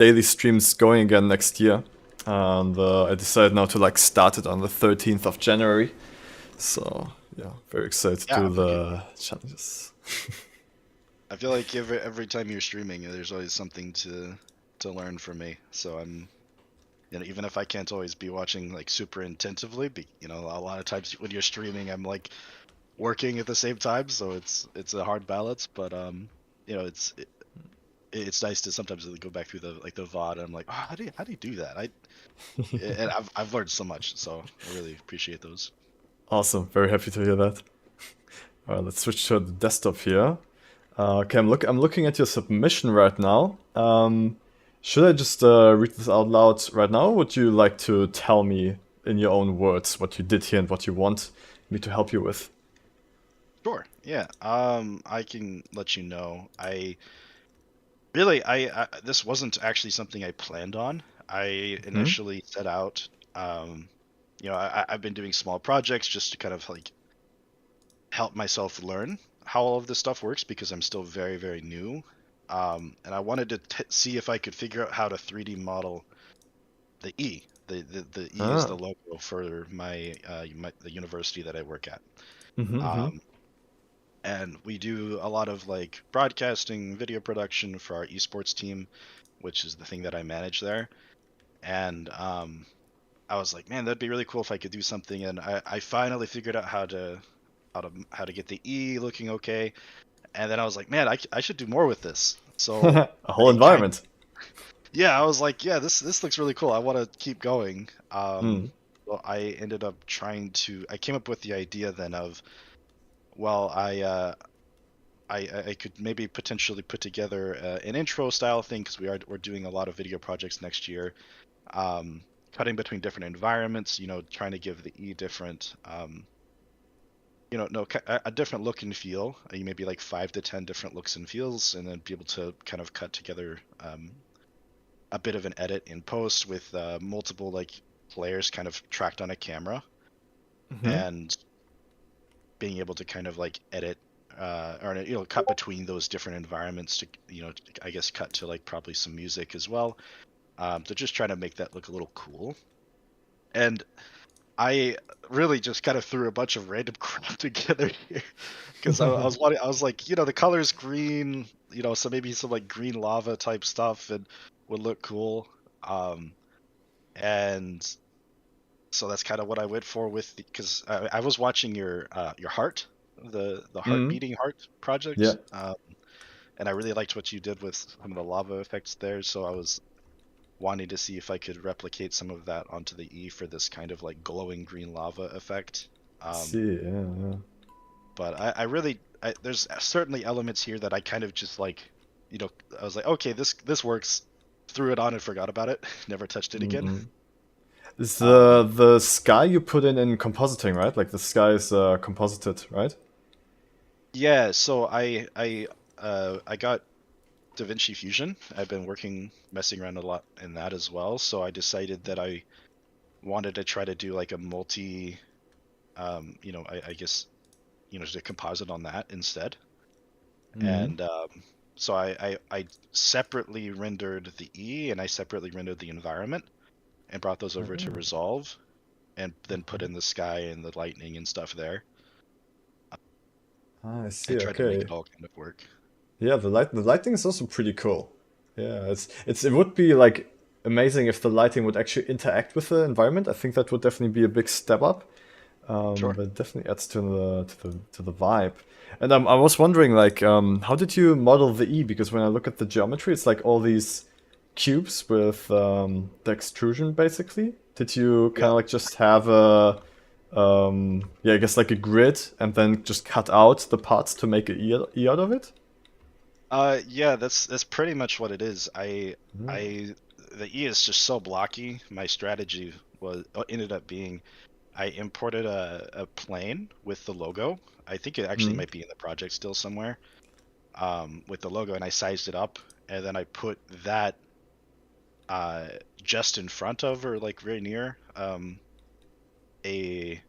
daily streams going again next year. And I decided now to like start it on the 13th of January. So yeah, very excited to Yeah, do the challenges. I feel like every time you're streaming, there's always something to learn from me. So I'm, even if I can't always be watching like super intensively, a lot of times when you're streaming, I'm like working at the same time, so it's a hard balance. But you know, it's nice to sometimes go back through the VOD, and I'm like, oh, how do you do that? And I've learned so much, so I really appreciate those. Awesome, very happy to hear that. All right, let's switch to the desktop here. Okay, I'm looking at your submission right now. Should I just read this out loud right now? Or would you like to tell me in your own words what you did here and what you want me to help you with? Sure, yeah. I can let you know. I this wasn't actually something I planned on. I Hmm? initially set out, I've been doing small projects just to kind of like help myself learn how all of this stuff works because I'm still very, very new. And I wanted to see if I could figure out how to 3D model the E. The E is the Ah. logo for the university that I work at. Mm-hmm. Um, and we do a lot of like broadcasting, video production for our esports team, which is the thing that I manage there. And I was like, man, that'd be really cool if I could do something. And I finally figured out how to get the E looking okay. And then I was like, man, I should do more with this. So A whole I kind environment. yeah, I was like, yeah, this looks really cool. I want to keep going. Mm. Well, I ended up I came up with the idea then of, well, I could maybe potentially put together an intro style thing because we're doing a lot of video projects next year, cutting between different environments, trying to give the E different, no, a different look and feel. Maybe like 5 to 10 different looks and feels, and then be able to kind of cut together a bit of an edit in post with multiple like players kind of tracked on a camera, Mm-hmm. and being able to kind of like edit or cut between those different environments to I guess cut to like probably some music as well, to just try to make that look a little cool. And I really just kind of threw a bunch of random crap together here because I was like, the color's green, so maybe some like green lava type stuff and would look cool. Um, and so that's kind of what I went for with because I was watching your heart, the heart Mm. beating heart Yeah. project, and I really liked what you did with some of the lava effects there. So I was wanting to see if I could replicate some of that onto the E for this kind of like glowing green lava effect. Um, See, yeah, yeah. but there's certainly elements here that I kind of just like, I was like, okay, this works. Threw it on and forgot about it. Never touched it again. Mm-hmm. Is Um, the sky you put in compositing, right? Like the sky is composited, right? yeah, so I got DaVinci Fusion. I've been messing around a lot in that as well. So I decided that I wanted to try to do like a multi, I guess, to composite on that instead. Mm-hmm. And so I separately rendered the E and I separately rendered the environment and brought those over to Resolve and then put in the sky and the lightning and stuff there Ah, I see. and tried to make Okay. it all kind of work. Yeah, the lighting is also pretty cool. Yeah, it would be like amazing if the lighting would actually interact with the environment. I think that would definitely be a big step up. Sure. But it definitely adds to the vibe. And I was wondering, like, how did you model the E? Because when I look at the geometry, it's like all these cubes with the extrusion, basically. Did you kind Yeah. of like just have a, yeah, I guess like a grid, and then just cut out the parts to make an E out of it? Yeah, that's pretty much what it is. Mm. I the E is just so blocky. My strategy ended up being I imported a plane with the logo. I think it actually Mm. might be in the project still somewhere. With the logo, and I sized it up, and then I put that uh just in front of, or like very near, a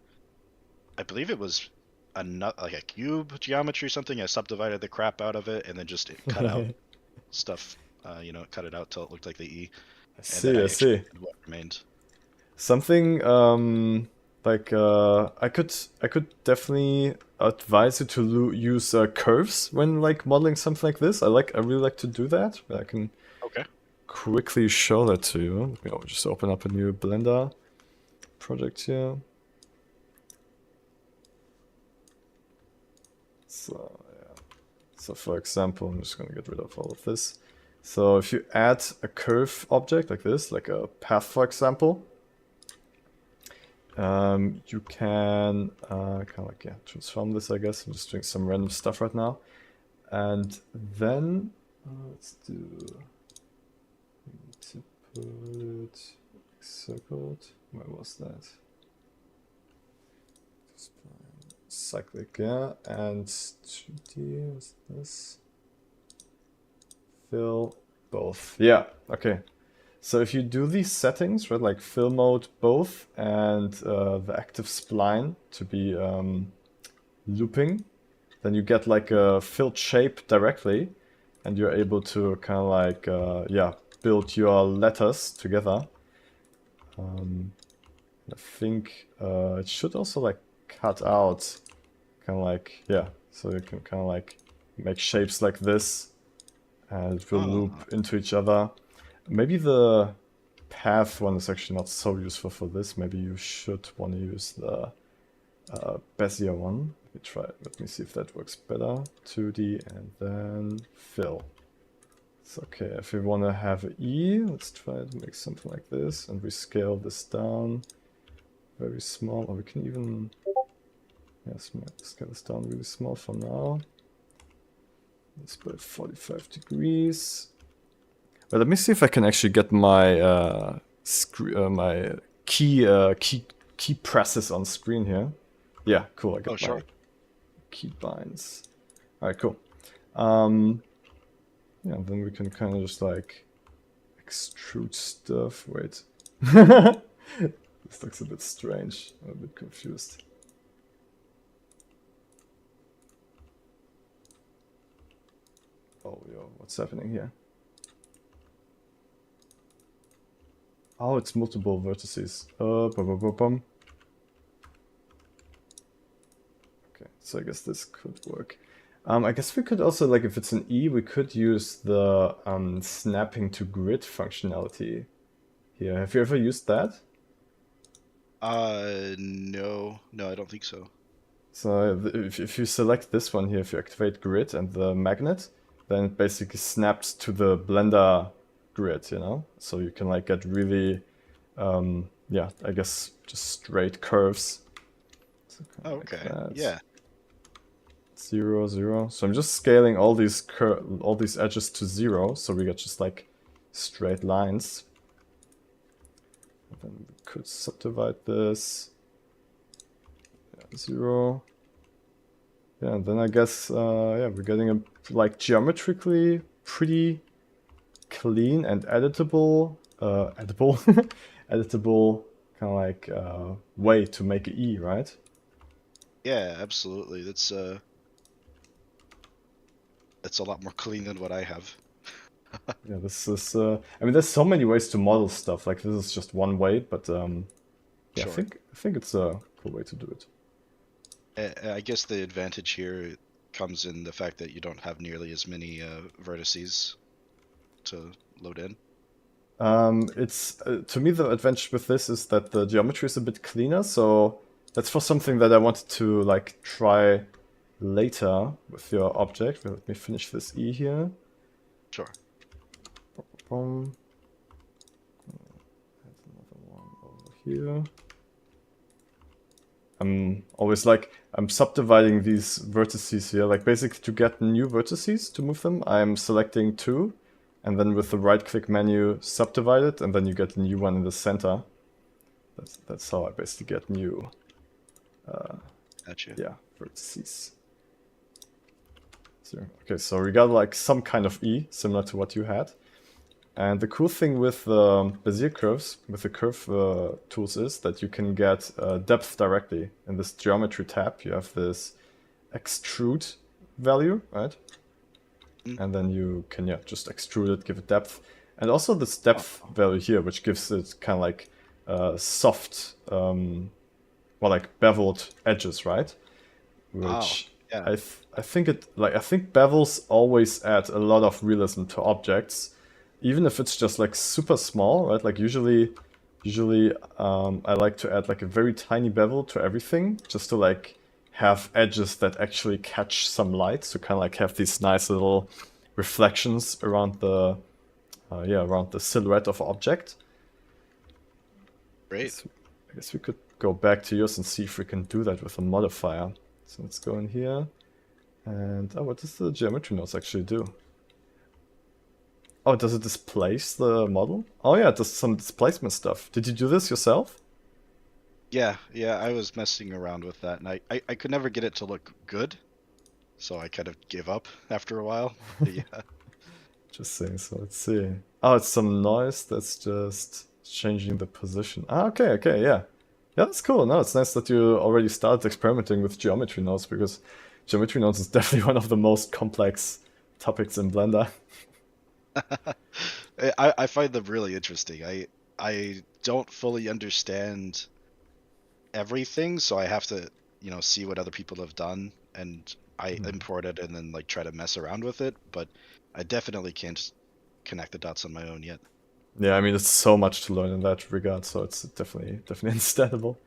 I believe it was like a cube geometry or something. I subdivided the crap out of it and then just cut out stuff cut it out till it looked like the E, I and then see, I I actually see. did what remained. Something like I could definitely advise you to use curves when like modeling something like this. I really like to do that. I can Okay. quickly show that to you. Let me just open up a new Blender project here. So yeah. So for example, I'm just gonna get rid of all of this. So if you add a curve object like this, like a path, for example, you can kind of like transform this. I guess I'm just doing some random stuff right now, and then let's do. We need to put it circled. Where was that? Cyclic, yeah, and 2D, what's this? Fill both. Yeah, okay. So if you do these settings, right, like fill mode both and the active spline to be looping, then you get like a filled shape directly, and you're able to kind of like, build your letters together. I think it should also like cut out, kind of like, yeah, so you can kind of like make shapes like this, and it will loop into each other. Maybe the path one is actually not so useful for this. Maybe you should want to use the Bezier one. Let me try it. Let me see if that works better. 2D and then fill. It's okay. If we want to have an E, let's try to make something like this, and we scale this down very small, or we can even scale this down really small for now. Let's put 45 degrees. But let me see if I can actually get my my key presses on screen here. Yeah, cool. I got my key binds. All right, cool. Yeah, then we can kind of just like extrude stuff. Wait, this looks a bit strange. I'm a bit confused. Oh, yo, what's happening here? Oh, it's multiple vertices. Okay, so I guess this could work. I guess we could also, like, if it's an E, we could use the snapping to grid functionality here. Have you ever used that? No, I don't think so. So if you select this one here, if you activate grid and the magnet, then it basically snaps to the Blender grid, you know? So you can like get really, I guess just straight curves. So okay. Like Yeah. 0, 0. So I'm just scaling all these edges to 0, so we get just like straight lines. And then we could subdivide this. 0. Yeah, and then I guess we're getting a like geometrically pretty clean and editable editable kind of like way to make an E, right? Yeah, absolutely. That's a lot more clean than what I have. Yeah, this is I mean, there's so many ways to model stuff. Like this is just one way, but yeah, Sure. I think it's a cool way to do it. I guess the advantage here comes in the fact that you don't have nearly as many vertices to load in. It's to me, the advantage with this is that the geometry is a bit cleaner, so that's for something that I wanted to like try later with your object. Let me finish this E here. Sure. Add another one over here. I'm always like, I'm subdividing these vertices here, like basically to get new vertices to move them, I'm selecting 2, and then with the right-click menu, subdivide it, and then you get a new one in the center. That's how I basically get new, Gotcha. yeah, vertices. Okay, so we got like some kind of E, similar to what you had. And the cool thing with Bezier curves, with the curve tools, is that you can get depth directly. In this geometry tab, you have this extrude value, right? and then you can just extrude it, give it depth, and also this depth value here, which gives it kind of like soft, well, like beveled edges, right? Oh, Which yeah. I think I think bevels always add a lot of realism to objects, even if it's just like super small, right? Like usually I like to add like a very tiny bevel to everything, just to like have edges that actually catch some light, to kind of like have these nice little reflections around the around the silhouette of object. Great. I guess we could go back to yours and see if we can do that with a modifier. So let's go in here. And what does the geometry nodes actually do? Oh, does it displace the model? Oh yeah, it does some displacement stuff. Did you do this yourself? Yeah, yeah, I was messing around with that, and I could never get it to look good, so I kind of gave up after a while. But yeah. Interesting, so let's see. Oh, it's some noise that's just changing the position. Ah, okay, yeah. Yeah, that's cool. No, it's nice that you already started experimenting with geometry nodes, because geometry nodes is definitely one of the most complex topics in Blender. I find them really interesting. I don't fully understand everything, so I have to, see what other people have done, and I import it and then like try to mess around with it, but I definitely can't connect the dots on my own yet. Yeah, I mean, it's so much to learn in that regard, so it's definitely understandable.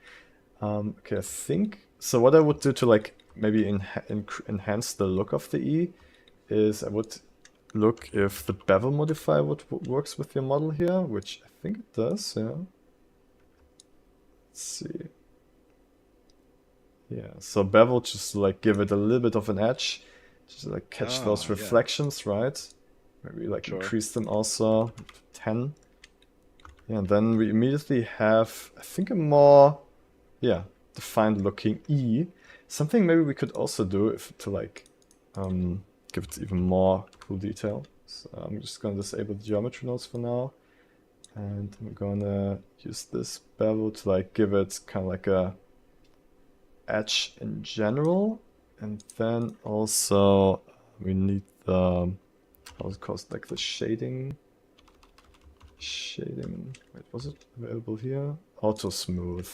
Okay, I think so. What I would do to like maybe enhance the look of the E is I would look if the bevel modifier works with your model here, which I think it does. Yeah. Let's see. Yeah, so bevel just to like give it a little bit of an edge, just to like catch those Oh, yeah, reflections, right? Maybe like sure. increase them also to 10. Yeah, and then we immediately have, I think, a more, yeah, defined looking E. Something maybe we could also do if to like give it even more cool detail. So I'm just gonna disable the geometry nodes for now, and I'm gonna use this bevel to like give it kind of like a edge in general, and then also we need the how's it called, like the shading. Wait, was it available here? Auto smooth.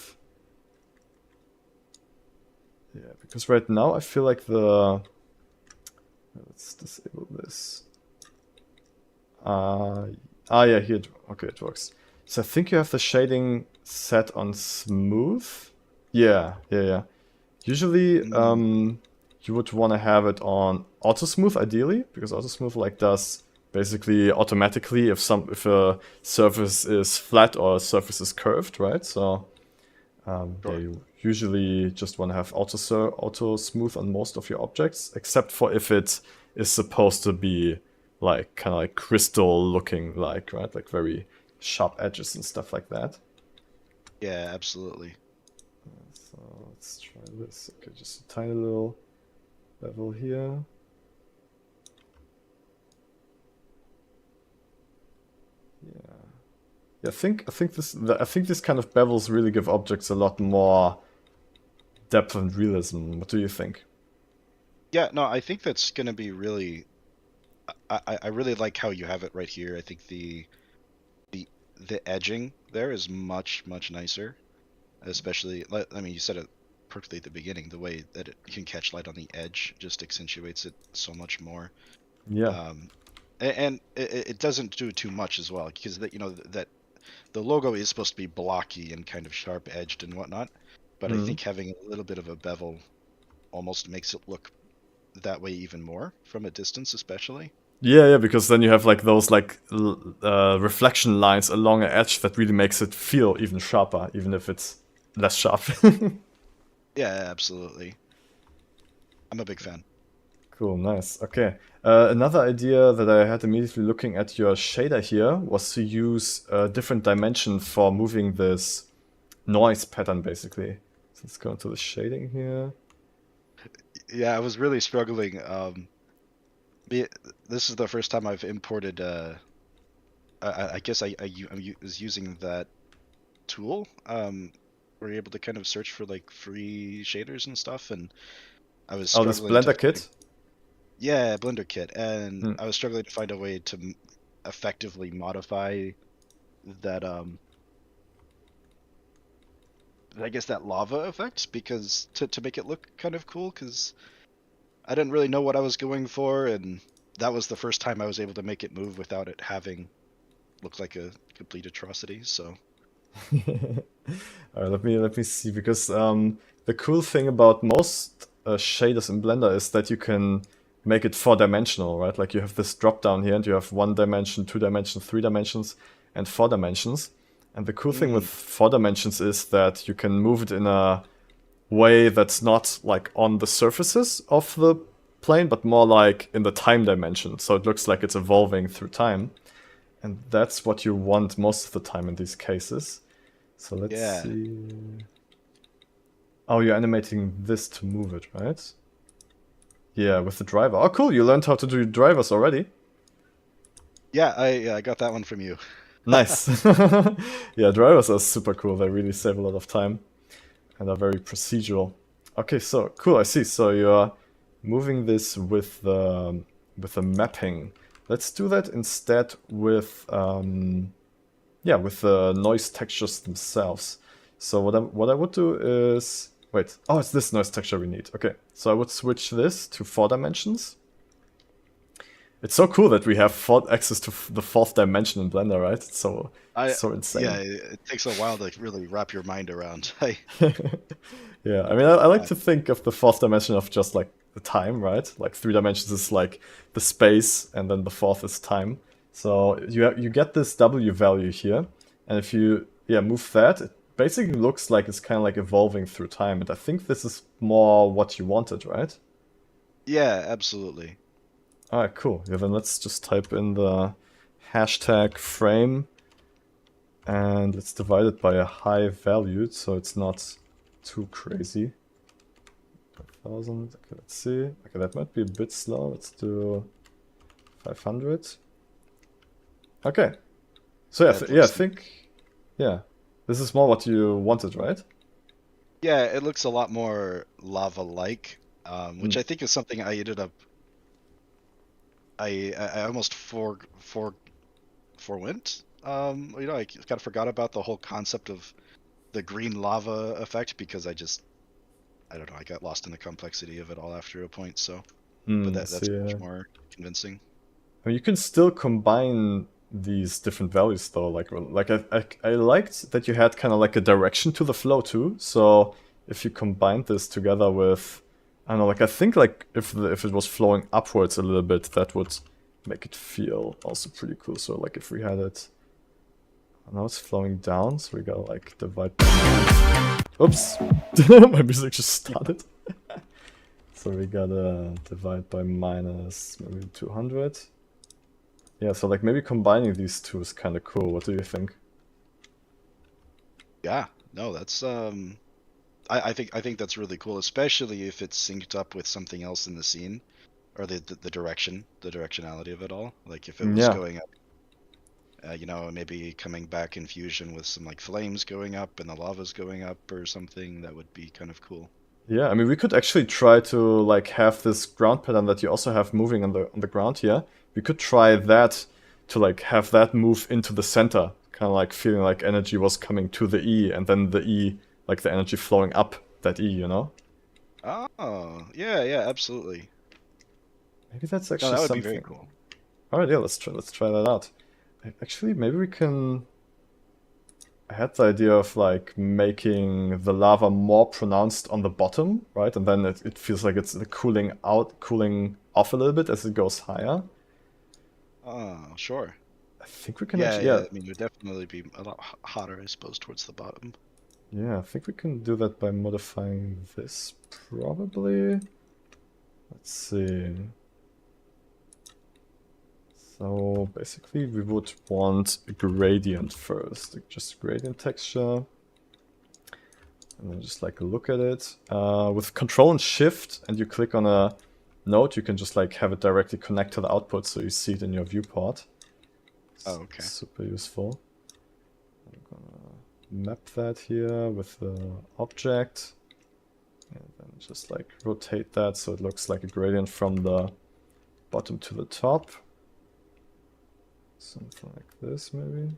Yeah, because right now I feel like let's disable this. Yeah, here. Okay, it works. So I think you have the shading set on smooth. Yeah. Usually, you would want to have it on auto smooth ideally, because auto smooth like does basically automatically if a surface is flat or a surface is curved, right? So yeah, Sure. you usually just want to have auto smooth on most of your objects, except for if it is supposed to be like kind of like crystal looking, like, right, like very sharp edges and stuff like that. Yeah, absolutely. So let's try this. Okay, just a tiny little bevel here. Yeah. Yeah, I think this kind of bevels really give objects a lot more depth and realism. What do you think? Yeah, no, I think that's gonna be really. I really like how you have it right here. I think the the edging there is much nicer, especially. I mean, you said it perfectly at the beginning. The way that it can catch light on the edge just accentuates it so much more. Yeah. And it doesn't do too much as well, because that the logo is supposed to be blocky and kind of sharp edged and whatnot, but I Mm. think having a little bit of a bevel almost makes it look that way even more from a distance, especially. Yeah, because then you have like those like reflection lines along an edge that really makes it feel even sharper, even if it's less sharp. Yeah, absolutely. I'm a big fan. Cool, nice. Okay. Another idea that I had immediately looking at your shader here was to use a different dimension for moving this noise pattern, basically. So let's go into the shading here. Yeah, I was really struggling. This is the first time I've imported. I guess was using that tool. Where you're able to kind of search for like free shaders and stuff, and I was Oh, this struggling to Blender find. kit? Yeah, Blender Kit, and Hmm. I was struggling to find a way to effectively modify that I guess that lava effect because to make it look kind of cool because I didn't really know what I was going for, and that was the first time I was able to make it move without it having look like a complete atrocity. So Alright, let me see, because the cool thing about most shaders in Blender is that you can make it four-dimensional, right? Like you have this drop down here and you have 1 dimension, 2 dimensions, 3 dimensions, and 4 dimensions. And the cool thing with 4 dimensions is that you can move it in a way that's not like on the surfaces of the plane, but more like in the time dimension. So it looks like it's evolving through time. And that's what you want most of the time in these cases. So let's yeah, see. Oh, you're animating this to move it, right? Yeah, with the driver. Oh, cool. You learned how to do drivers already. I got that one from you. Nice. Yeah, drivers are super cool. They really save a lot of time and are very procedural. Okay, so cool. I see. So you're moving this with the mapping. Let's do that instead with yeah, with the noise textures themselves. So what I would do is wait. Oh, it's this noise texture we need. Okay, so I would switch this to 4 dimensions. It's so cool that we have access to the fourth dimension in Blender, right? It's I so yeah, insane. it takes a while to really wrap your mind around. Yeah, I mean, I like to think of the fourth dimension of just like the time, right? Like 3 dimensions is like the space, and then the fourth is time. So you get this W value here, and if you move that, it basically looks like it's kind of like evolving through time. And I think this is more what you wanted, right? Yeah, absolutely. All right, cool. Yeah, then let's just type in the hashtag frame, and let's divide it by a high value, so it's not too crazy. 1000. Okay, let's see. Okay, that might be a bit slow. Let's do 500. Okay. So yeah, That yeah, I looks think this is more what you wanted, right? Yeah, it looks a lot more lava-like, Hmm. which I think is something I ended up I almost forwent. I kind of forgot about the whole concept of the green lava effect because I don't know, I got lost in the complexity of it all after a point. So, but I that's see. much more convincing. I mean, you can still combine these different values though. Like I liked that you had kind of like a direction to the flow too. So if you combined this together with, I don't know, like I think like if it was flowing upwards a little bit, that would make it feel also pretty cool. So like if we had it, now it's flowing down, so we gotta like divide. Oops, my music just started. So we gotta divide by minus maybe 200. Yeah, so like maybe combining these two is kind of cool. What do you think? Yeah, no, that's I think that's really cool, especially if it's synced up with something else in the scene or the direction, the directionality of it all. Like if it was Yeah, going up, maybe coming back in fusion with some like flames going up and the lava's going up or something, that would be kind of cool. yeah. I mean, we could actually try to like have this ground pattern that you also have moving on the ground here. We could try that to like have that move into the center, kind of like feeling like energy was coming to the E, and then the E, like the energy flowing up that E, you know? Oh, yeah, yeah, absolutely. Maybe that's No, actually that would be very something. cool. All right, yeah, let's try that out. Actually, maybe we can. I had the idea of like making the lava more pronounced on the bottom, right? And then it feels like it's cooling off a little bit as it goes higher. Oh, sure. I think we can Yeah, actually, yeah. yeah, I mean, it would definitely be a lot hotter, I suppose, towards the bottom. yeah, I think we can do that by modifying this probably. Let's see. So basically we would want a gradient first, like just a gradient texture. And then just like look at it. With Control and Shift, and you click on a node, you can just like have it directly connect to the output, so you see it in your viewport. Oh, It's okay. super useful. I'm gonna map that here with the object, and then just like rotate that so it looks like a gradient from the bottom to the top. Something like this, maybe.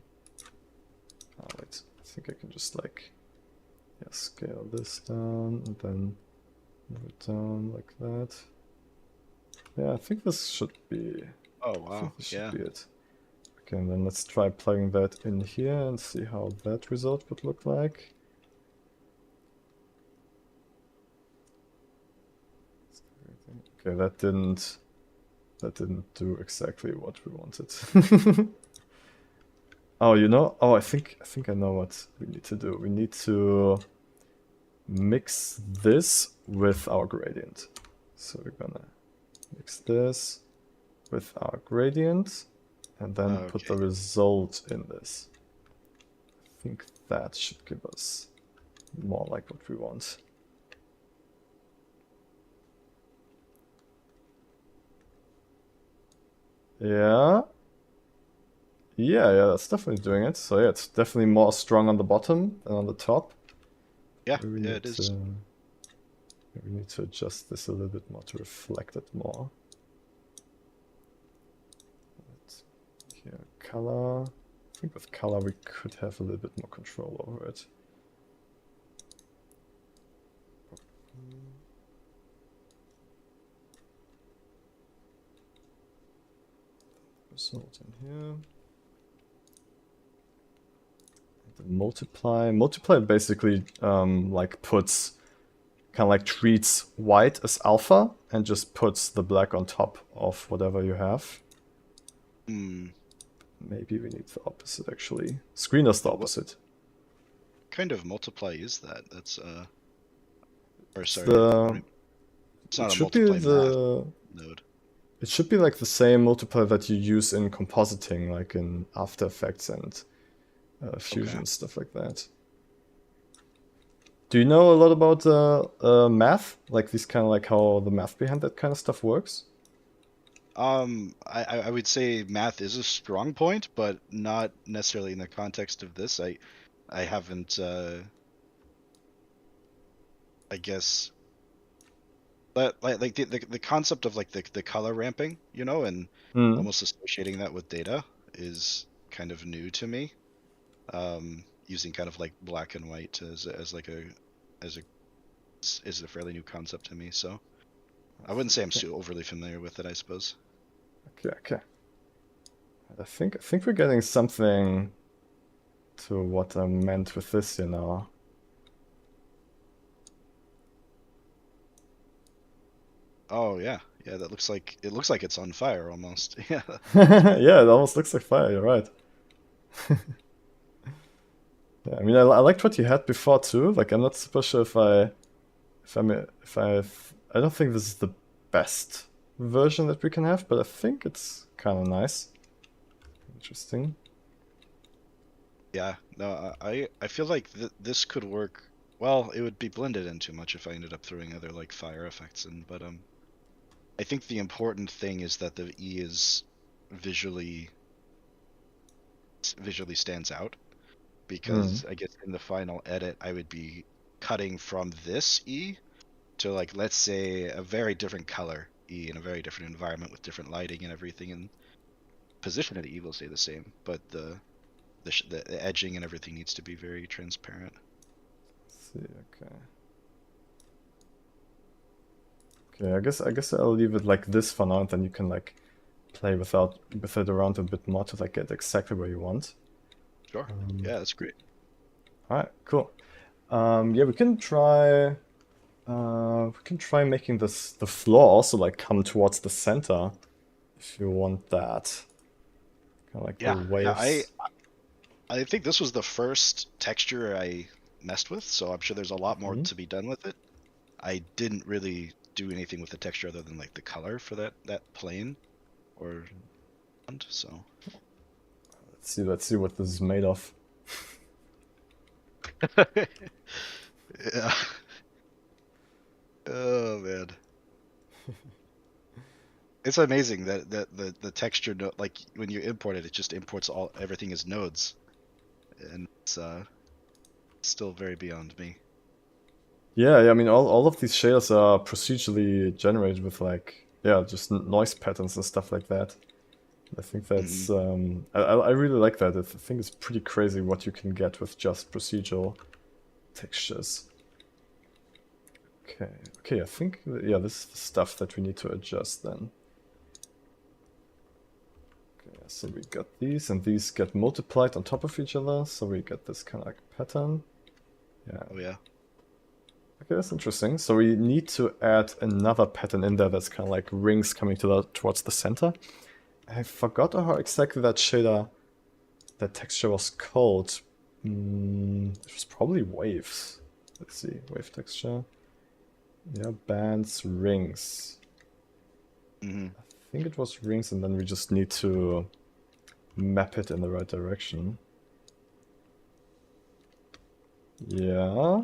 Oh, wait. I think I can just like, yeah, scale this down and then move it down like that. Yeah, I think this should be. Oh I wow, think this should yeah. be it. Okay, and then let's try plugging that in here and see how that result would look like. Okay, that didn't do exactly what we wanted. Oh, you know? Oh, I think I know what we need to do. We need to mix this with our gradient. So we're gonna mix this with our gradient and then put the Okay. result in this. I think that should give us more like what we want. Yeah. Yeah, that's definitely doing it. So yeah, it's definitely more strong on the bottom than on the top. Yeah, Maybe we yeah, need it is. to, maybe we need to adjust this a little bit more to reflect it more. Let's, here, color. I think with color we could have a little bit more control over it. Result in here. The multiply basically like puts kind of like treats white as alpha and just puts the black on top of whatever you have. Hmm. Maybe we need the opposite actually. Screen does the What opposite. kind of multiply is that? That's or It's sorry, the it's it not a should be multiply math the node. it should be like the same multiplier that you use in compositing, like in After Effects and Fusion Okay. stuff like that. Do you know a lot about math? Like these kind of like how the math behind that kind of stuff works? I would say math is a strong point, but not necessarily in the context of this. I haven't I guess but like the concept of like the color ramping, you know, and Hmm. almost associating that with data is kind of new to me. Using kind of like black and white as like a as a is a fairly new concept to me. So I wouldn't say I'm Okay. so overly familiar with it, I suppose. Okay. I think we're getting something to what I meant with this, you know. Oh yeah, yeah. That looks like it looks like it's on fire almost. Yeah. Yeah, it almost looks like fire, you're right. Yeah, I mean, I liked what you had before too. Like, I'm not super sure I don't think this is the best version that we can have, but I think it's kind of nice. Interesting. Yeah. No, I feel like this could work. Well, it would be blended in too much if I ended up throwing other like fire effects in, but I think the important thing is that the E is visually visually stands out Hmm. because I guess in the final edit I would be cutting from this E to like let's say a very different color E in a very different environment with different lighting and everything, and position of the E will stay the same, but the edging and everything needs to be very transparent. Let's see, okay. Okay, I guess I'll leave it like this for now, and then you can like play with it around a bit more to like get exactly where you want. Sure. Um, Yeah, that's great. all right, cool. Yeah, we can try. We can try making the floor also like come towards the center, if you want that. Kind of like the Yeah, yeah. I waves. I think this was the first texture I messed with, so I'm sure there's a lot more Mhm. to be done with it. I didn't really do anything with the texture other than like the color for that plane or so. Let's see what this is made of. Yeah. Oh man. It's amazing that the texture like when you import it, it just imports all everything as nodes, and it's still very beyond me. Yeah, I mean all of these shaders are procedurally generated with like yeah, just noise patterns and stuff like that. I think that's Mm-hmm. I really like that. I think it's pretty crazy what you can get with just procedural textures. Okay, okay, I think yeah, this is the stuff that we need to adjust then. Okay, so we got these, and these get multiplied on top of each other, so we get this kind of like pattern. Yeah. Oh yeah. Okay, that's interesting. So we need to add another pattern in there that's kind of like rings coming towards the center. I forgot how exactly that shader, that texture was called. It was probably waves. Let's see, wave texture. Yeah, bands, rings. Mm-hmm. I think it was rings, and then we just need to map it in the right direction. Yeah.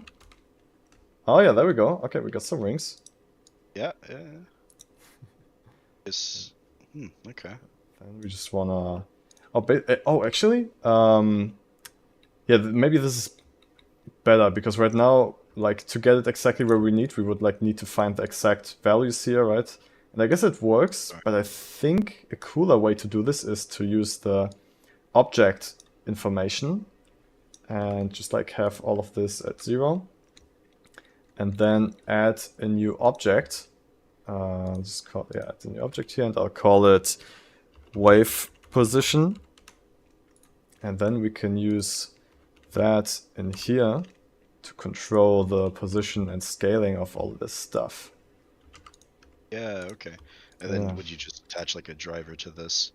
Oh yeah, there we go. Okay, we got some rings. Yeah. Yeah. It's okay. And we just wanna. Oh, actually, yeah, maybe this is better because right now, like to get it exactly where we would like need to find the exact values here, right? And I guess it works, Sorry. but I think a cooler way to do this is to use the object information and just like have all of this at 0, and then add a new object. Just call add a new object here, and I'll call it wave position, and then we can use that in here to control the position and scaling of all this stuff. Yeah. Okay. And Yeah. then would you just attach like a driver to this?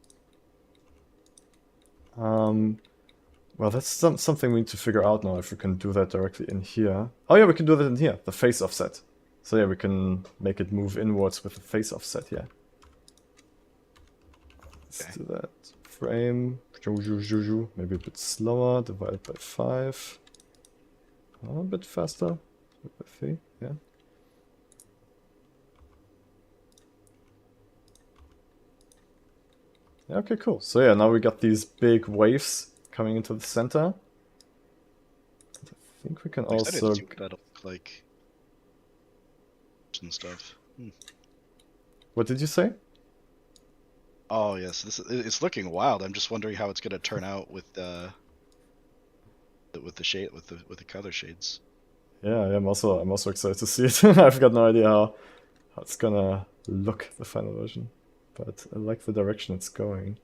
Well, that's something we need to figure out now if we can do that directly in here. Oh yeah, we can do that in here, the phase offset. So yeah, we can make it move inwards with the phase offset here. Let's do that. Frame, maybe a bit slower, divided by 5. Oh, a bit faster, divided by 3, yeah. Yeah, okay, cool. So yeah, now we got these big waves coming into the center. I think we can I'm excited to also... see what that'll look like and stuff. What did you say? Oh yes, it's looking wild. I'm just wondering how it's gonna turn out with the shade with the color shades. Yeah, I'm also excited to see it. I've got no idea how it's gonna look, the final version, but I like the direction it's going.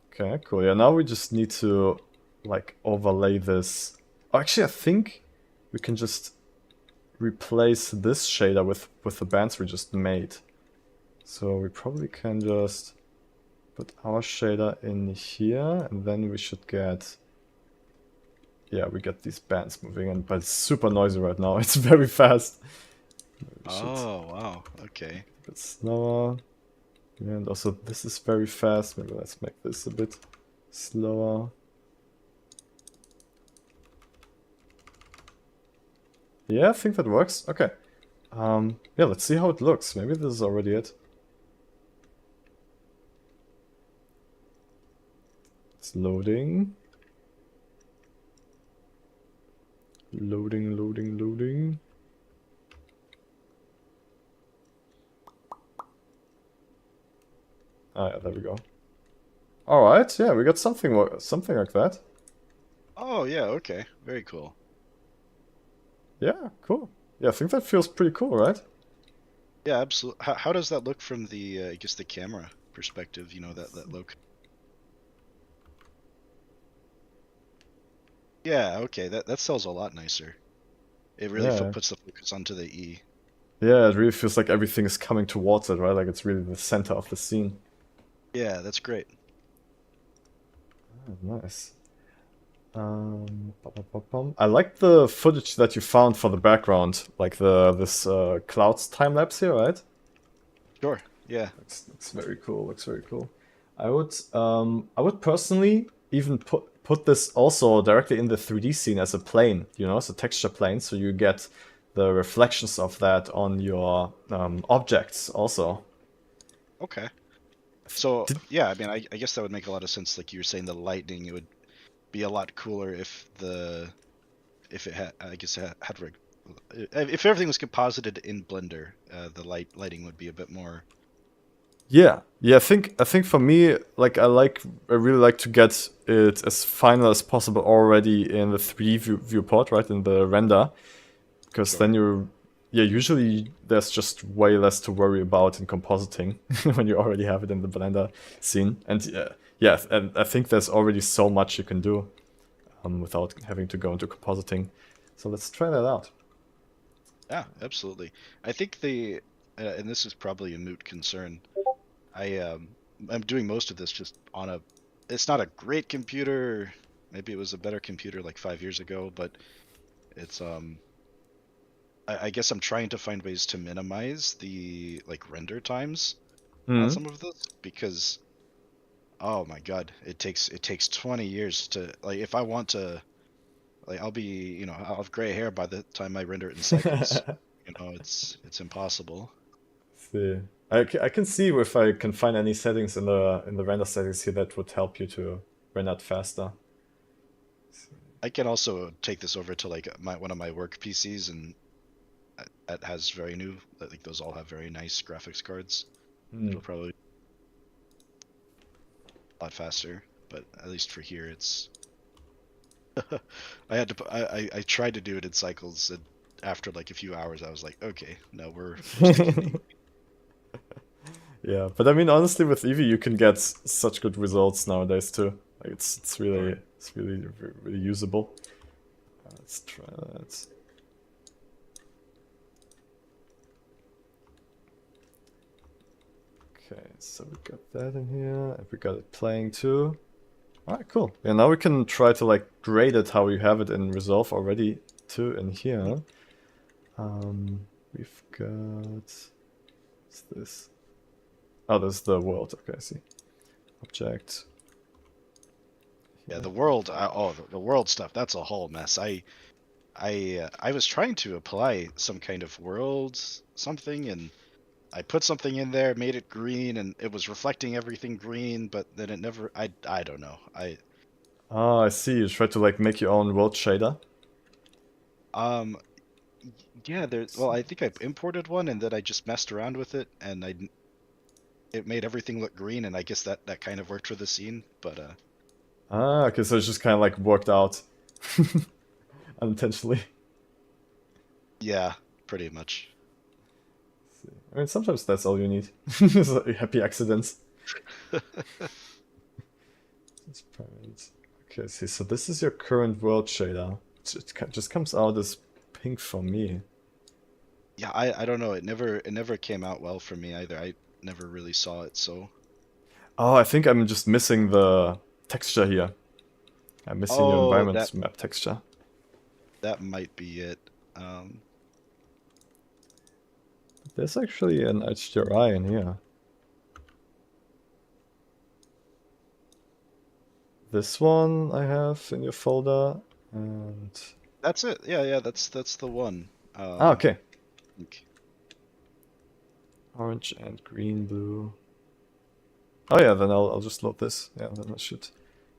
Okay, cool. Yeah, now we just need to like overlay this. Oh, actually, I think we can just replace this shader with the bands we just made. So we probably can just put our shader in here, and then we should get... Yeah, we get these bands moving in, but it's super noisy right now. It's very fast. Oh wow, okay. A bit slower. Yeah, and also this is very fast. Maybe let's make this a bit slower. Yeah, I think that works. Okay. Yeah, let's see how it looks. Maybe this is already it. It's loading. Loading. Ah, yeah, there we go. Alright, yeah, we got something like that. Oh yeah, okay. Very cool. Yeah, cool. Yeah, I think that feels pretty cool, right? Yeah, absolutely. How does that look from the I guess the camera perspective? You know that look. Yeah, okay. That sells a lot nicer. It really Yeah. puts the focus onto the E. Yeah, it really feels like everything is coming towards it, right? Like it's really the center of the scene. Yeah, that's great. Oh, nice. I like the footage that you found for the background, like this clouds time lapse here, right? Sure. Yeah. Looks very cool. Looks very cool. I would personally even put this also directly in the 3D scene as a plane, you know, as a texture plane, so you get the reflections of that on your objects also. Okay. So Did, yeah, I mean, I guess that would make a lot of sense. Like you were saying, the lightning, it would be a lot cooler if it had, I guess, it had if everything was composited in Blender, the lighting would be a bit more. Yeah, yeah. I think for me, like I really like to get it as final as possible already in the 3D viewport, right, in the render, because Sure. then usually there's just way less to worry about in compositing when you already have it in the Blender scene. And yeah, and I think there's already so much you can do without having to go into compositing. So let's try that out. Yeah, absolutely. I think and this is probably a moot concern. I'm doing most of this just on a. It's not a great computer. Maybe it was a better computer like 5 years ago, but it's I guess I'm trying to find ways to minimize the like render times on Hmm. some of this because oh my God, it takes 20 years to like if I want to like I'll be I'll have gray hair by the time I render it in cycles. It's impossible. See, I can see if I can find any settings in the render settings here that would help you to render it faster. I can also take this over to like one of my work PCs and that has very new. I think those all have very nice graphics cards. Hmm. It'll probably be a lot faster, but at least for here, it's. I had to. I tried to do it in cycles, and after like a few hours, I was like, okay, no, we're sticking to. Yeah, but I mean, honestly, with Eevee, you can get such good results nowadays too. Like Sure. it's really really usable. Let's try that. Okay, so we got that in here, and we got it playing too. Alright, cool. Yeah, now we can try to like grade it how you have it in Resolve already too in here. We've got what's this? Oh, this is the world. Okay, I see. Object. Yeah, Here. the world. The world stuff. That's a whole mess. I was trying to apply some kind of world something, and I put something in there, made it green, and it was reflecting everything green, but then it never. I don't know. Ah, I see. You try to like make your own world shader. Um yeah, well, I think I imported one and then I just messed around with it and it made everything look green and I guess that kind of worked for the scene, but Ah, okay, so it's just kind of like worked out unintentionally. yeah, pretty much. I mean, sometimes that's all you need. Is happy accidents. It's parent. Okay, see, so this is your current world shader. Just comes out as pink for me. Yeah, I don't know. It never came out well for me either. I never really saw it, so. Oh, I think I'm just missing the texture here. I'm missing your Oh, environment map texture. that might be it. Um, There's actually an HDRI in here. This one I have in your folder, and that's it. Yeah, that's the one. okay. I think. Orange and green, blue. Oh yeah, then I'll just load this. Yeah, then I should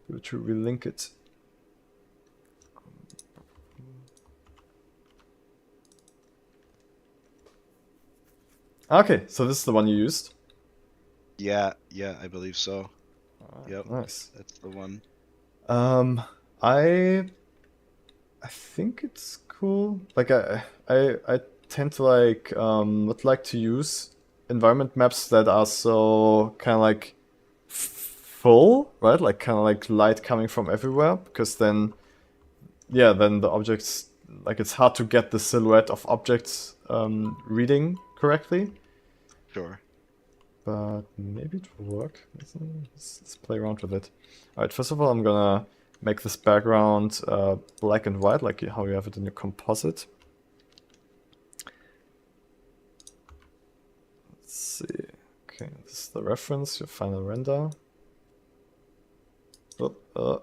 be able to relink it. Okay, so this is the one you used. Yeah, I believe so. Alright, Yep, nice. that's the one. Um, I think it's cool. Like I tend to like would like to use environment maps that are so kind of like full, right? Like kind of like light coming from everywhere, because then yeah, then the objects like it's hard to get the silhouette of objects reading correctly. Sure. But maybe it will work. Let's play around with it. Alright, first of all, I'm gonna make this background black and white, like how you have it in your composite. Let's see. Okay, this is the reference, your final render. Oh,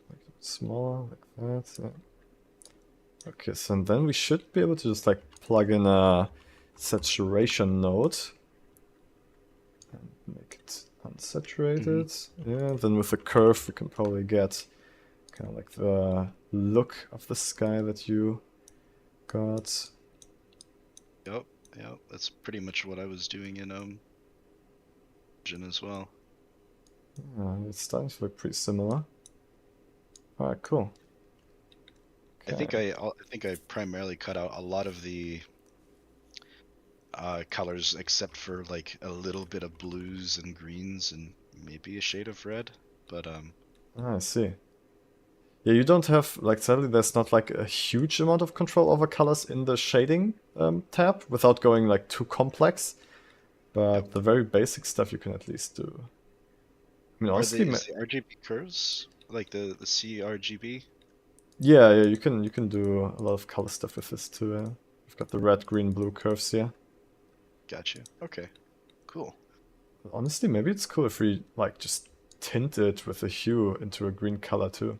make it smaller, like that. Yeah. Okay, so then we should be able to just like plug in a saturation node. Make it unsaturated. Yeah, then with the curve we can probably get kind of like the look of the sky that you cut. Yep, yep. That's pretty much what I was doing in Engine as well. It's starting to look pretty similar. Alright, cool. I think I primarily cut out a lot of the colors except for like a little bit of blues and greens and maybe a shade of red. But I see. Yeah, you don't have, like, sadly, there's not like a huge amount of control over colors in the shading tab without going like too complex. But the very basic stuff you can at least do. I mean, honestly, is the RGB curves like the CRGB? yeah, you can do a lot of color stuff with this too. Yeah. You've got the red, green, blue curves here. Gotcha. Okay, cool. Honestly, maybe it's cool if we like just tint it with a hue into a green color too,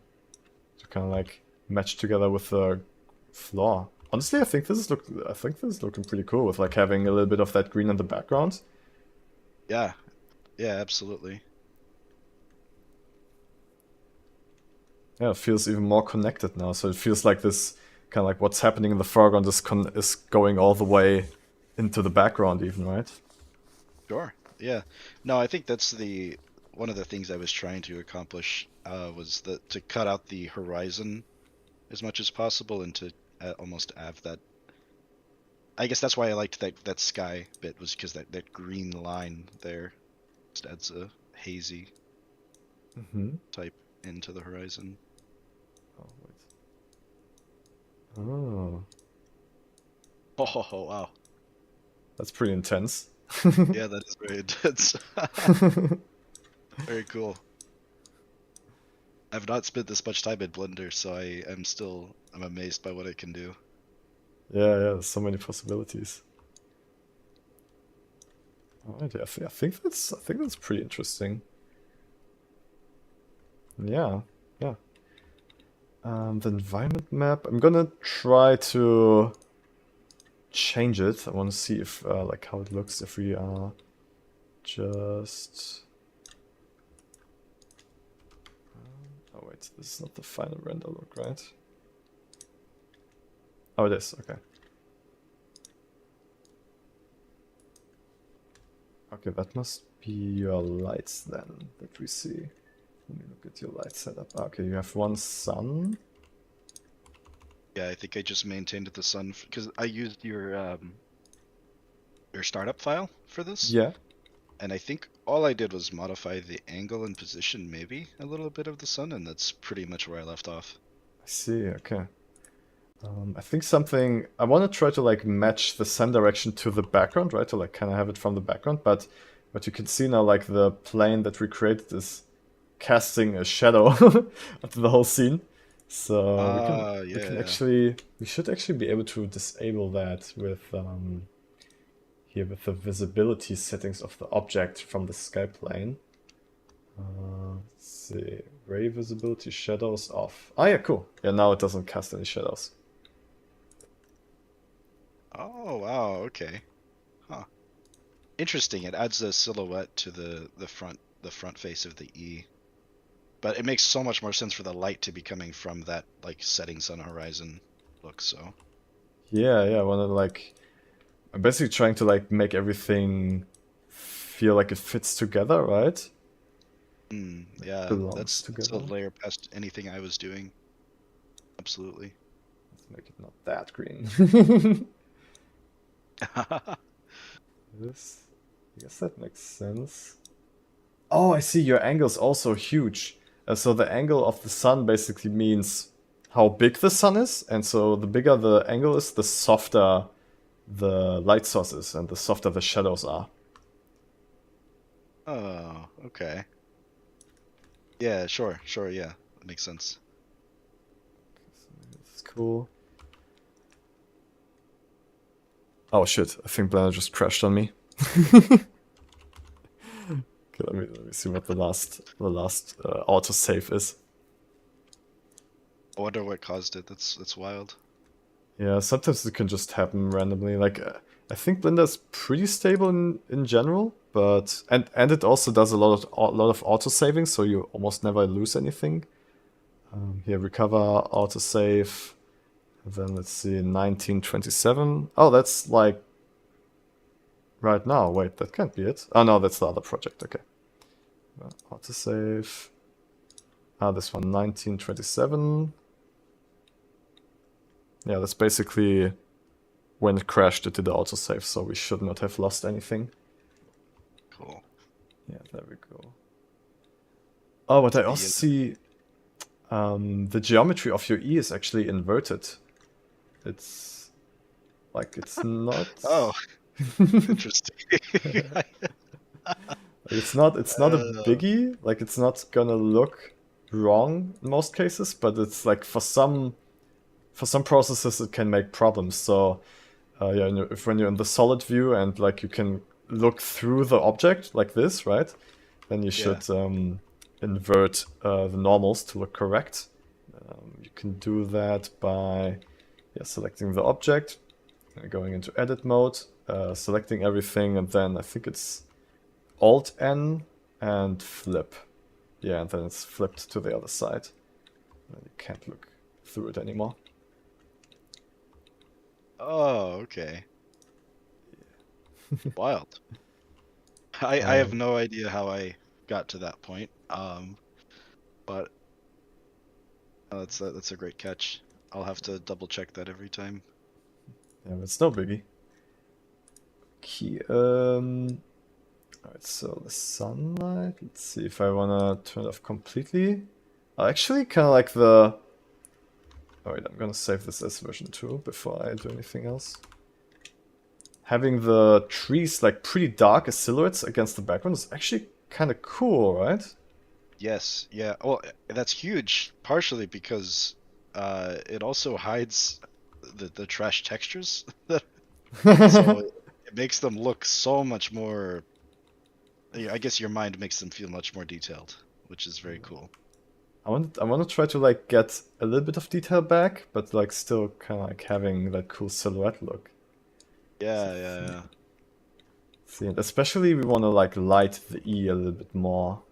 to kind of like match together with the floor. Honestly, I think this is looking pretty cool with like having a little bit of that green in the background. Yeah, yeah, absolutely. Yeah, it feels even more connected now. So it feels like this kind of like what's happening in the foreground is going all the way into the background, even, right? Sure. Yeah. No, I think that's one of the things I was trying to accomplish was to cut out the horizon as much as possible and to almost have that. I guess that's why I liked that sky bit, was because that green line there just adds a hazy type into the horizon. Oh, wait. Oh, Oh, wow. that's pretty intense. Yeah, that is very intense. Very cool. I've not spent this much time in Blender, so I'm amazed by what it can do. Yeah, there's so many possibilities. Alright, yeah, I think that's pretty interesting. Yeah. The environment map. I'm gonna try to change it. I want to see if like how it looks if we are just. Oh wait, this is not the final render look, right? Oh, it is. Okay. Okay, that must be your lights then that we see. Let me look at your light setup. Okay, you have one sun. Yeah, I think I just maintained the sun because I used your startup file for this. Yeah. And I think all I did was modify the angle and position, maybe a little bit of the sun, and that's pretty much where I left off. I see. Okay. I think something I want to try to like match the sun direction to the background, right? To like kind of have it from the background, but what you can see now, like the plane that we created is casting a shadow onto the whole scene. So we should actually be able to disable that with here with the visibility settings of the object from the sky plane. Let's see, ray visibility shadows off. Ah, yeah, cool. Yeah, now it doesn't cast any shadows. Oh, wow, okay. Huh. Interesting. It adds a silhouette to the front face of the E. But it makes so much more sense for the light to be coming from that like setting sun horizon look, so. Yeah, I wanna like I'm basically trying to like make everything feel like it fits together, right? Yeah, Belongs that's together. a layer past anything I was doing. Absolutely. Let's make it not that green. This, I guess that makes sense. Oh, I see. Your angle's also huge. So the angle of the sun basically means how big the sun is, and so the bigger the angle is, the softer the light source is, and the softer the shadows are. Oh, okay. Yeah, sure, yeah. That makes sense. That's cool. Oh shit, I think Blender just crashed on me. Okay, let me see what the last autosave is. I wonder what caused it. That's wild. Yeah, sometimes it can just happen randomly. Like, I think Blender's pretty stable in general, but and it also does a lot of autosaving, so you almost never lose anything. Here, recover, autosave, And then let's see, 1927. Oh, that's like right now. Wait, that can't be it. Oh no, that's the other project. Okay. Autosave. Ah, this one, 1927. Yeah, that's basically when it crashed, it did the autosave, so we should not have lost anything. Cool. Yeah, there we go. Oh, but I The, also see the geometry of your E is actually inverted. It's like it's not. Oh, interesting. It's not a biggie. Like it's not gonna look wrong in most cases, but it's like for some processes it can make problems. So yeah, if when you're in the solid view and like you can look through the object like this, right? Then you should invert the normals to look correct. You can do that by selecting the object, going into edit mode, selecting everything, and then I think it's Alt-N and flip. Yeah, and then it's flipped to the other side. And you can't look through it anymore. Oh, okay. Wild. I have no idea how I got to that point. But that's a great catch. I'll have to double check that every time. Yeah, but it's no biggie. Okay, alright, so the sunlight. Let's see if I wanna turn it off completely. I actually kinda like the... Alright, I'm gonna save this as version 2 before I do anything else. Having the trees like pretty dark as silhouettes against the background is actually kinda cool, right? Yes, yeah. Well, that's huge, partially because it also hides the trash textures. So it makes them look so much more. I guess your mind makes them feel much more detailed, which is very cool. I want to try to like get a little bit of detail back, but like still kind of like having that cool silhouette look. Yeah. See, and especially we want to like light the E a little bit more.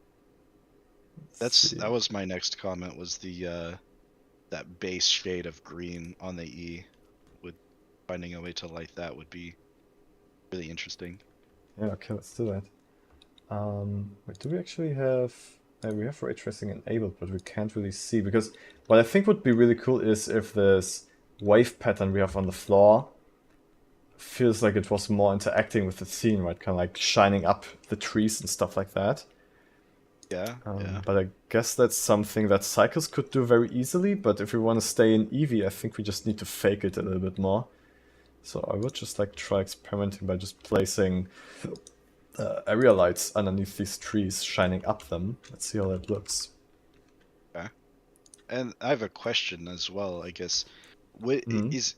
That was my next comment, was the that base shade of green on the E. Would finding a way to light that would be really interesting. Yeah, okay, let's do that. Wait, do we actually have... we have ray tracing enabled, but we can't really see, because what I think would be really cool is if this wave pattern we have on the floor feels like it was more interacting with the scene, right? Kind of like shining up the trees and stuff like that. Yeah. But I guess that's something that Cycles could do very easily, but if we want to stay in Eevee, I think we just need to fake it a little bit more. So I would just like try experimenting by just placing area lights underneath these trees, shining up them. Let's see how that looks. Okay. And I have a question as well, I guess. What is...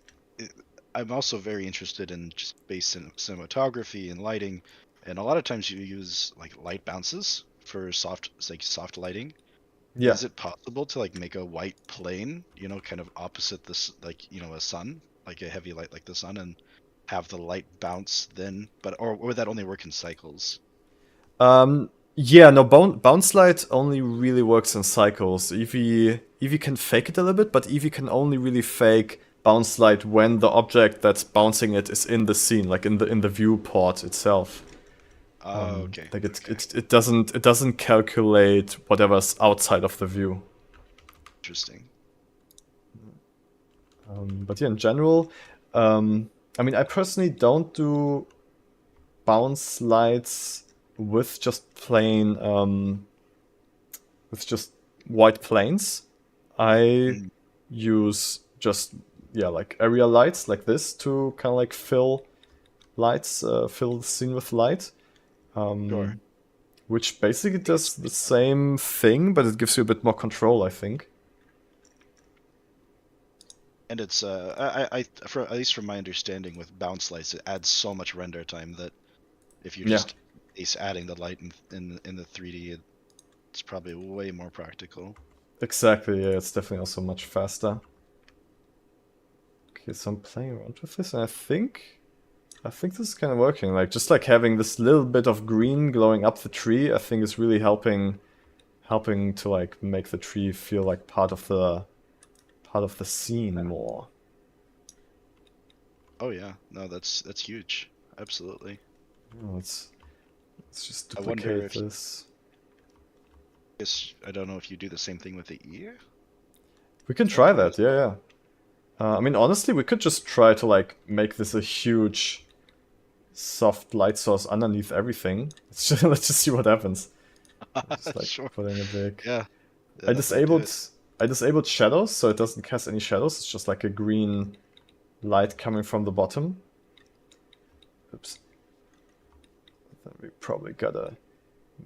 I'm also very interested in just base cinematography and lighting, and a lot of times you use like light bounces for soft lighting. Yeah. Is it possible to like make a white plane, kind of opposite this, like, a sun, like a heavy light like the sun, and have the light bounce then? Or would that only work in Cycles? Yeah, no, bounce light only really works in Cycles. Eevee can fake it a little bit, but Eevee can only really fake bounce light when the object that's bouncing it is in the scene, like in the viewport itself. Okay. Like it doesn't calculate whatever's outside of the view. Interesting. But yeah, in general, I mean, I personally don't do bounce lights with just plain with just white planes. I use just like area lights like this to kind of like fill the scene with light. Sure. Which basically does the same thing, but it gives you a bit more control, I think. And it's at least from my understanding, with bounce lights, it adds so much render time that if you're just adding the light in the 3D, it's probably way more practical. Exactly, yeah, it's definitely also much faster. Okay, so I'm playing around with this, and I think this is kind of working. Like, just like having this little bit of green glowing up the tree, I think is really helping to like make the tree feel like part of the scene more. Oh yeah, no, that's huge. Absolutely. Let's just I wonder duplicate if this. I don't know if you do the same thing with the ear. We can That try way that, as yeah, well. yeah. I mean, honestly, we could just try to like make this a huge soft light source underneath everything. Let's just see what happens. Just like Sure. putting a big. Yeah. I Yeah. Let's do disabled it. I disabled shadows, so it doesn't cast any shadows. It's just like a green light coming from the bottom. Oops. Then we probably gotta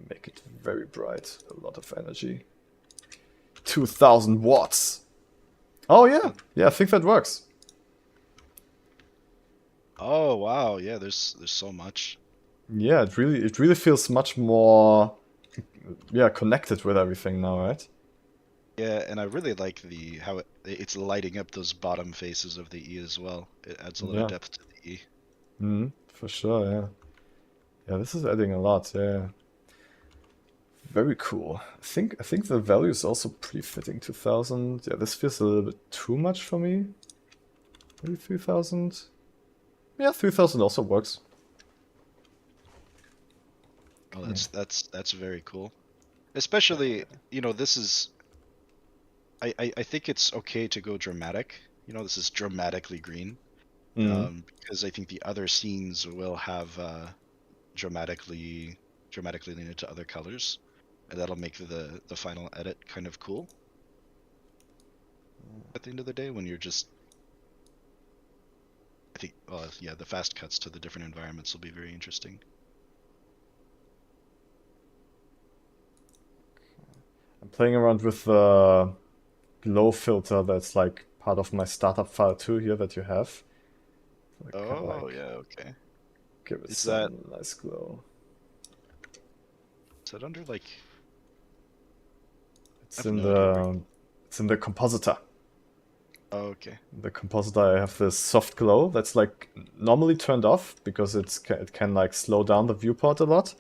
make it very bright. A lot of energy. 2000 watts. Oh yeah, yeah. I think that works. Oh wow. Yeah. There's so much. Yeah, it really feels much more, yeah, connected with everything now, right? Yeah, and I really like the how it's lighting up those bottom faces of the E as well. It adds a lot of Yeah. depth to the E. For sure. Yeah. Yeah, this is adding a lot. Yeah. Very cool. I think the value is also pretty fitting. 2000. Yeah, this feels a little bit too much for me. Maybe 3000. Yeah, 3000 also works. Oh, that's very cool. Especially, this is I think it's okay to go dramatic. This is dramatically green. Mm. Because I think the other scenes will have dramatically lean into other colors, and that'll make the final edit kind of cool. At the end of the day, when you're just, I think, well, yeah, the fast cuts to the different environments will be very interesting. I'm playing around with the glow filter that's like part of my startup file too here that you have. I can Oh like yeah, okay. give it Is that some nice glow. is that under like? I It's have in no idea where. the compositor. Oh, okay. The compositor, I have this soft glow that's like normally turned off because it can like slow down the viewport a lot.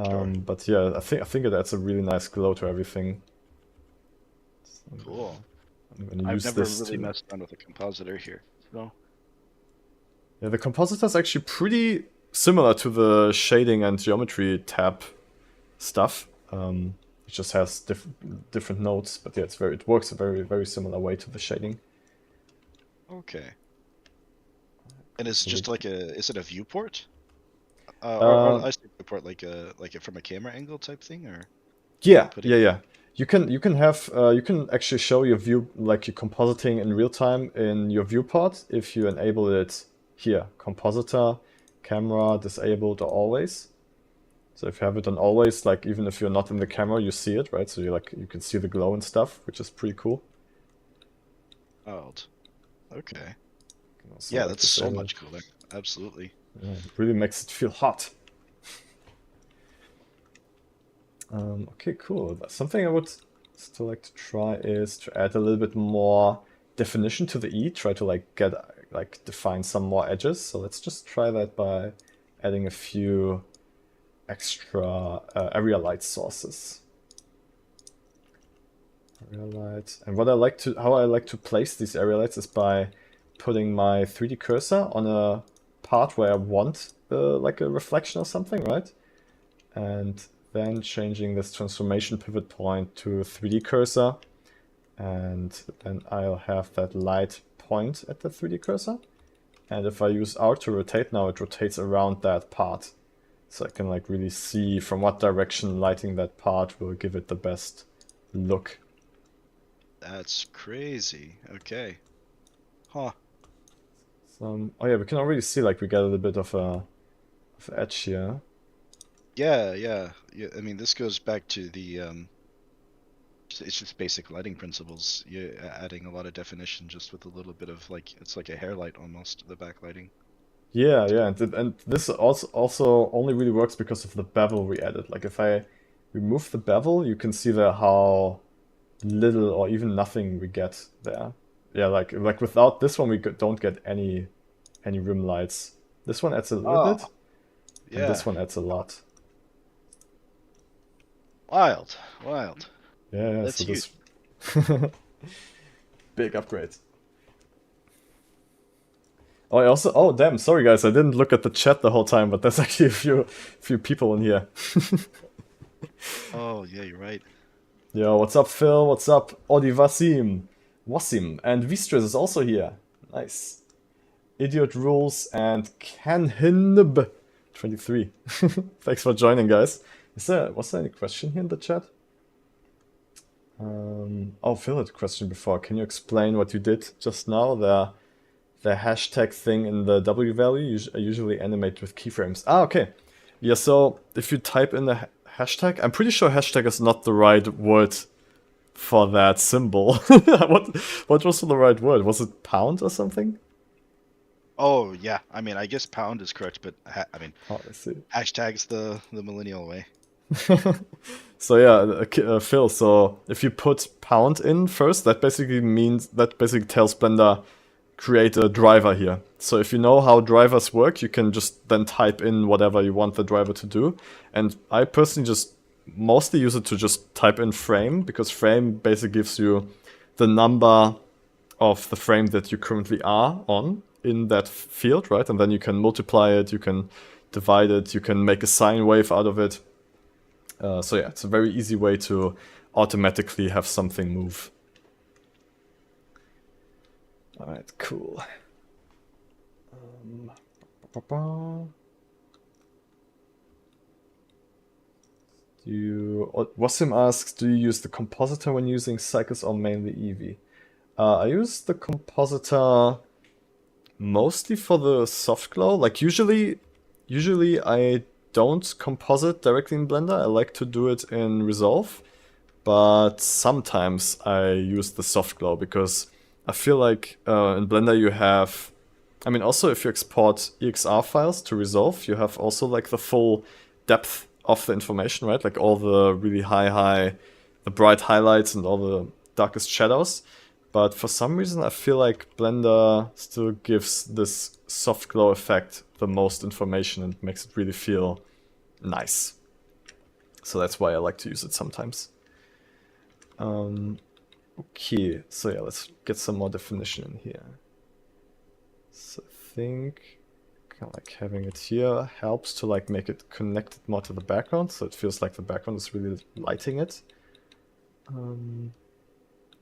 Sure. But yeah, I think it adds a really nice glow to everything. So Cool. I'm gonna I've use never this really to. messed around with a compositor here. So. Yeah, the compositor is actually pretty similar to the shading and geometry tab stuff. It just has different nodes, but yeah, it works a very similar way to the shading. Okay. And it's So we just like is it a viewport? Or Um, I say viewport like it from a camera angle type thing, or yeah, putting. yeah. You can have you can actually show your view like your compositing in real time in your viewport if you enable it here. Compositor, camera, disabled or always. So if you have it on always, like even if you're not in the camera, you see it, right? So you can see the glow and stuff, which is pretty cool. Wild. Okay. You can also Yeah, like that's so disable it. much cooler. Absolutely. Yeah, it really makes it feel hot. Okay, cool. But something I would still like to try is to add a little bit more definition to the E, try to like define some more edges. So let's just try that by adding a few extra area light sources. Area light. And how I like to place these area lights is by putting my 3D cursor on a part where I want like a reflection or something, right? And then changing this transformation pivot point to 3D cursor, and then I'll have that light point at the 3D cursor. And if I use R to rotate now, it rotates around that part. So I can like really see from what direction lighting that part will give it the best look. That's crazy. Okay. Huh. Oh yeah, we can already see like we get a little bit of edge here. Yeah, yeah. Yeah, I mean, this goes back to the it's just basic lighting principles. You're adding a lot of definition just with a little bit of like it's like a hair light almost, the backlighting. Yeah, yeah, and this also only really works because of the bevel we added. Like if I remove the bevel, you can see there how little or even nothing we get there. Yeah, like without this one, don't get any rim lights. This one adds a little Oh, bit, and yeah. this one adds a lot. Wild. Wild. Yeah, yeah. That's So huge. this big upgrade. Oh, I also. Oh, damn. Sorry, guys. I didn't look at the chat the whole time, but there's actually a few people in here. Oh yeah, you're right. Yo, what's up, Phil? What's up, Odi Wasim, and Vstress is also here. Nice. Idiot Rules and Canhinb 23. Thanks for joining, guys. Was there any question here in the chat? Oh, Phil had a question before. Can you explain what you did just now? The hashtag thing in the W value I usually animate with keyframes. Ah, okay. Yeah, so if you type in the hashtag, I'm pretty sure hashtag is not the right word for that symbol. What was the right word? Was it pound or something? Oh yeah, I mean, I guess pound is correct, but I mean, Oh, I see. hashtags the millennial way. So yeah, Phil, so if you put pound in first, that basically tells Blender create a driver here. So if you know how drivers work, you can just then type in whatever you want the driver to do. And I personally just mostly use it to just type in frame, because frame basically gives you the number of the frame that you currently are on in that field, right? And then you can multiply it, you can divide it, you can make a sine wave out of it. So yeah, it's a very easy way to automatically have something move. Alright, cool. Wasim asks, do you use the compositor when using Cycles or mainly Eevee? I use the compositor mostly for the soft glow. Like usually I don't composite directly in Blender. I like to do it in Resolve, but sometimes I use the soft glow because I feel like in Blender you have, I mean, also if you export EXR files to Resolve, you have also like the full depth of the information, right? Like all the really the bright highlights and all the darkest shadows. But for some reason, I feel like Blender still gives this soft glow effect the most information and makes it really feel nice. So that's why I like to use it sometimes. Okay, so yeah, let's get some more definition in here. So I think kind of like having it here helps to like make it connected more to the background, so it feels like the background is really lighting it.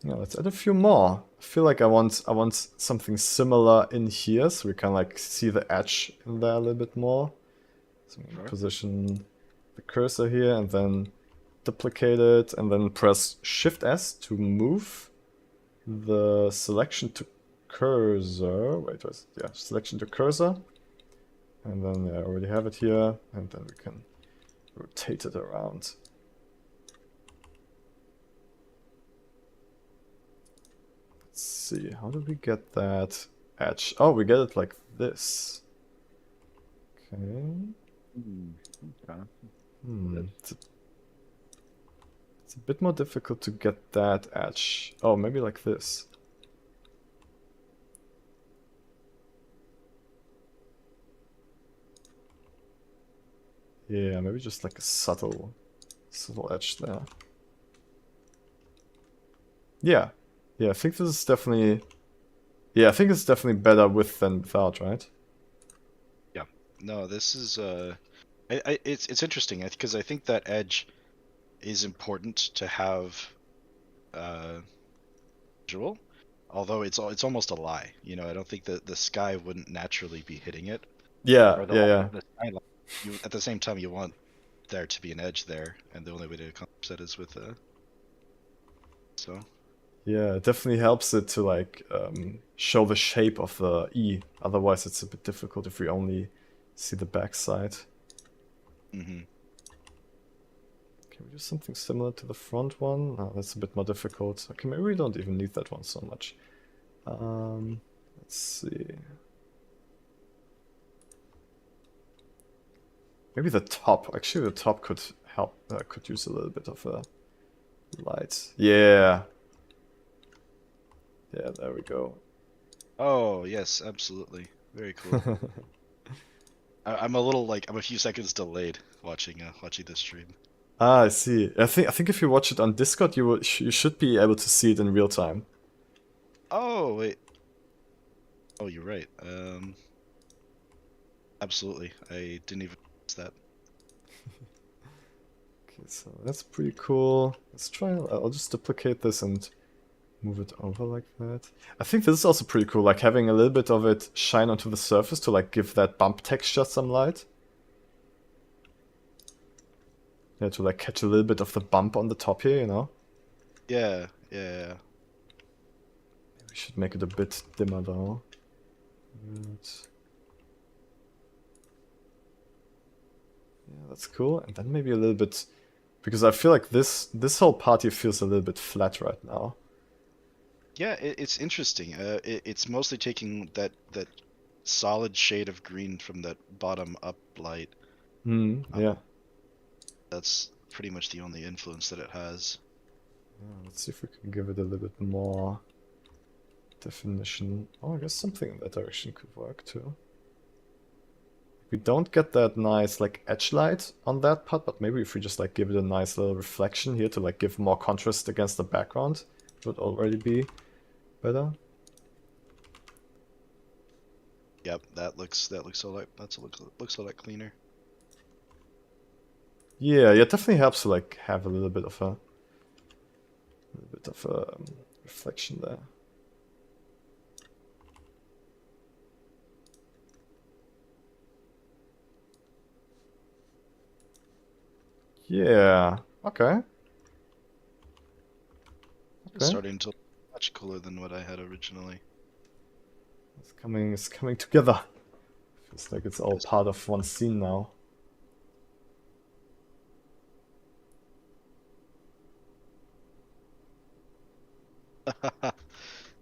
Yeah, let's add a few more. I feel like I want something similar in here, so we can like see the edge in there a little bit more. So I'm gonna position the cursor here and then duplicate it, and then press Shift S to move the selection to cursor. Wait, yeah, selection to cursor. And then I already have it here, and then we can rotate it around. Let's see, how do we get that edge? Oh, we get it like this. Okay. It's a bit more difficult to get that edge. Oh, maybe like this. Yeah, maybe just like a subtle edge there. Yeah. Yeah, I think this is definitely... Yeah, I think it's definitely better with than without, right? Yeah. No, this is it's interesting because I think that edge is important to have visual, although it's almost a lie. You know, I don't think that the sky wouldn't naturally be hitting it. Yeah, yeah. The skyline. At the same time, you want there to be an edge there, and the only way to accomplish that is with so. Yeah, it definitely helps it to like show the shape of the E. Otherwise, it's a bit difficult if we only see the backside. Mm-hmm. Can we do something similar to the front one? Oh, that's a bit more difficult. Okay, maybe we don't even need that one so much. Let's see. Maybe the top. Actually, the top could help. Could use a little bit of a light. Yeah. Yeah, there we go. Oh yes, absolutely. Very cool. I'm a few seconds delayed watching this stream. Ah, I see. I think if you watch it on Discord, you should be able to see it in real time. Oh wait. Oh, you're right. Absolutely. I didn't even notice that. Okay, so that's pretty cool. Let's try. I'll just duplicate this and move it over like that. I think this is also pretty cool, like having a little bit of it shine onto the surface to like give that bump texture some light. Yeah, to like catch a little bit of the bump on the top here, you know? Yeah, yeah. We should make it a bit dimmer though. Right. Yeah, that's cool. And then maybe a little bit, because I feel like this whole party feels a little bit flat right now. Yeah, it's interesting. It's mostly taking that solid shade of green from that bottom up light. Yeah. That's pretty much the only influence that it has. Let's see if we can give it a little bit more definition. Oh, I guess something in that direction could work too. We don't get that nice like edge light on that part, but maybe if we just like give it a nice little reflection here to like give more contrast against the background, it would already be better. Yep, that looks a lot looks a lot cleaner. Yeah, it definitely helps to like have a little bit of a reflection there. Yeah. Okay. It's starting to look much cooler than what I had originally. It's coming together. Feels like it's all part of one scene now.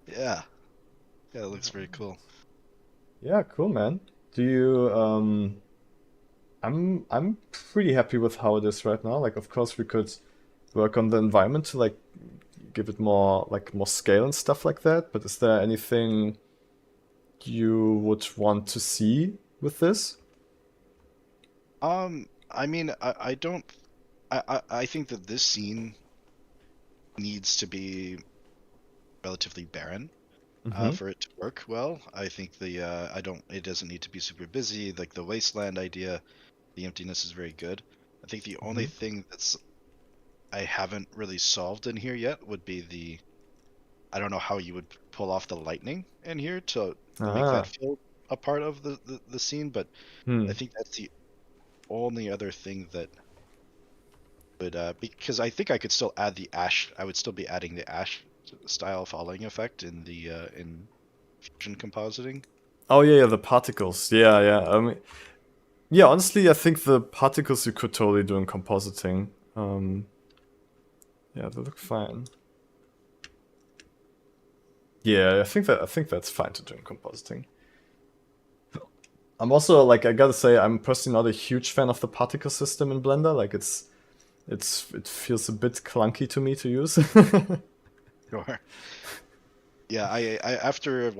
Yeah. Yeah, it looks very cool. Yeah, cool, man. Do you I'm pretty happy with how it is right now. Like, of course, we could work on the environment to like give it more scale and stuff like that. But is there anything you would want to see with this? I mean, I don't I think that this scene needs to be relatively barren for it to work well. I think it doesn't need to be super busy. Like the wasteland idea, the emptiness is very good. I think the only thing I haven't really solved in here yet would be I don't know how you would pull off the lightning in here to make that feel a part of the scene, but I think that's the only other thing that would because I think I could still add the ash. I would still be adding the ash style falling effect in the in fusion compositing. Oh yeah, the particles. Yeah. Yeah, honestly, I think the particles you could totally do in compositing. Yeah, they look fine. Yeah, I think that's fine to do in compositing. I'm also like I gotta say I'm personally not a huge fan of the particle system in Blender. Like it feels a bit clunky to me to use. Sure. Yeah, I after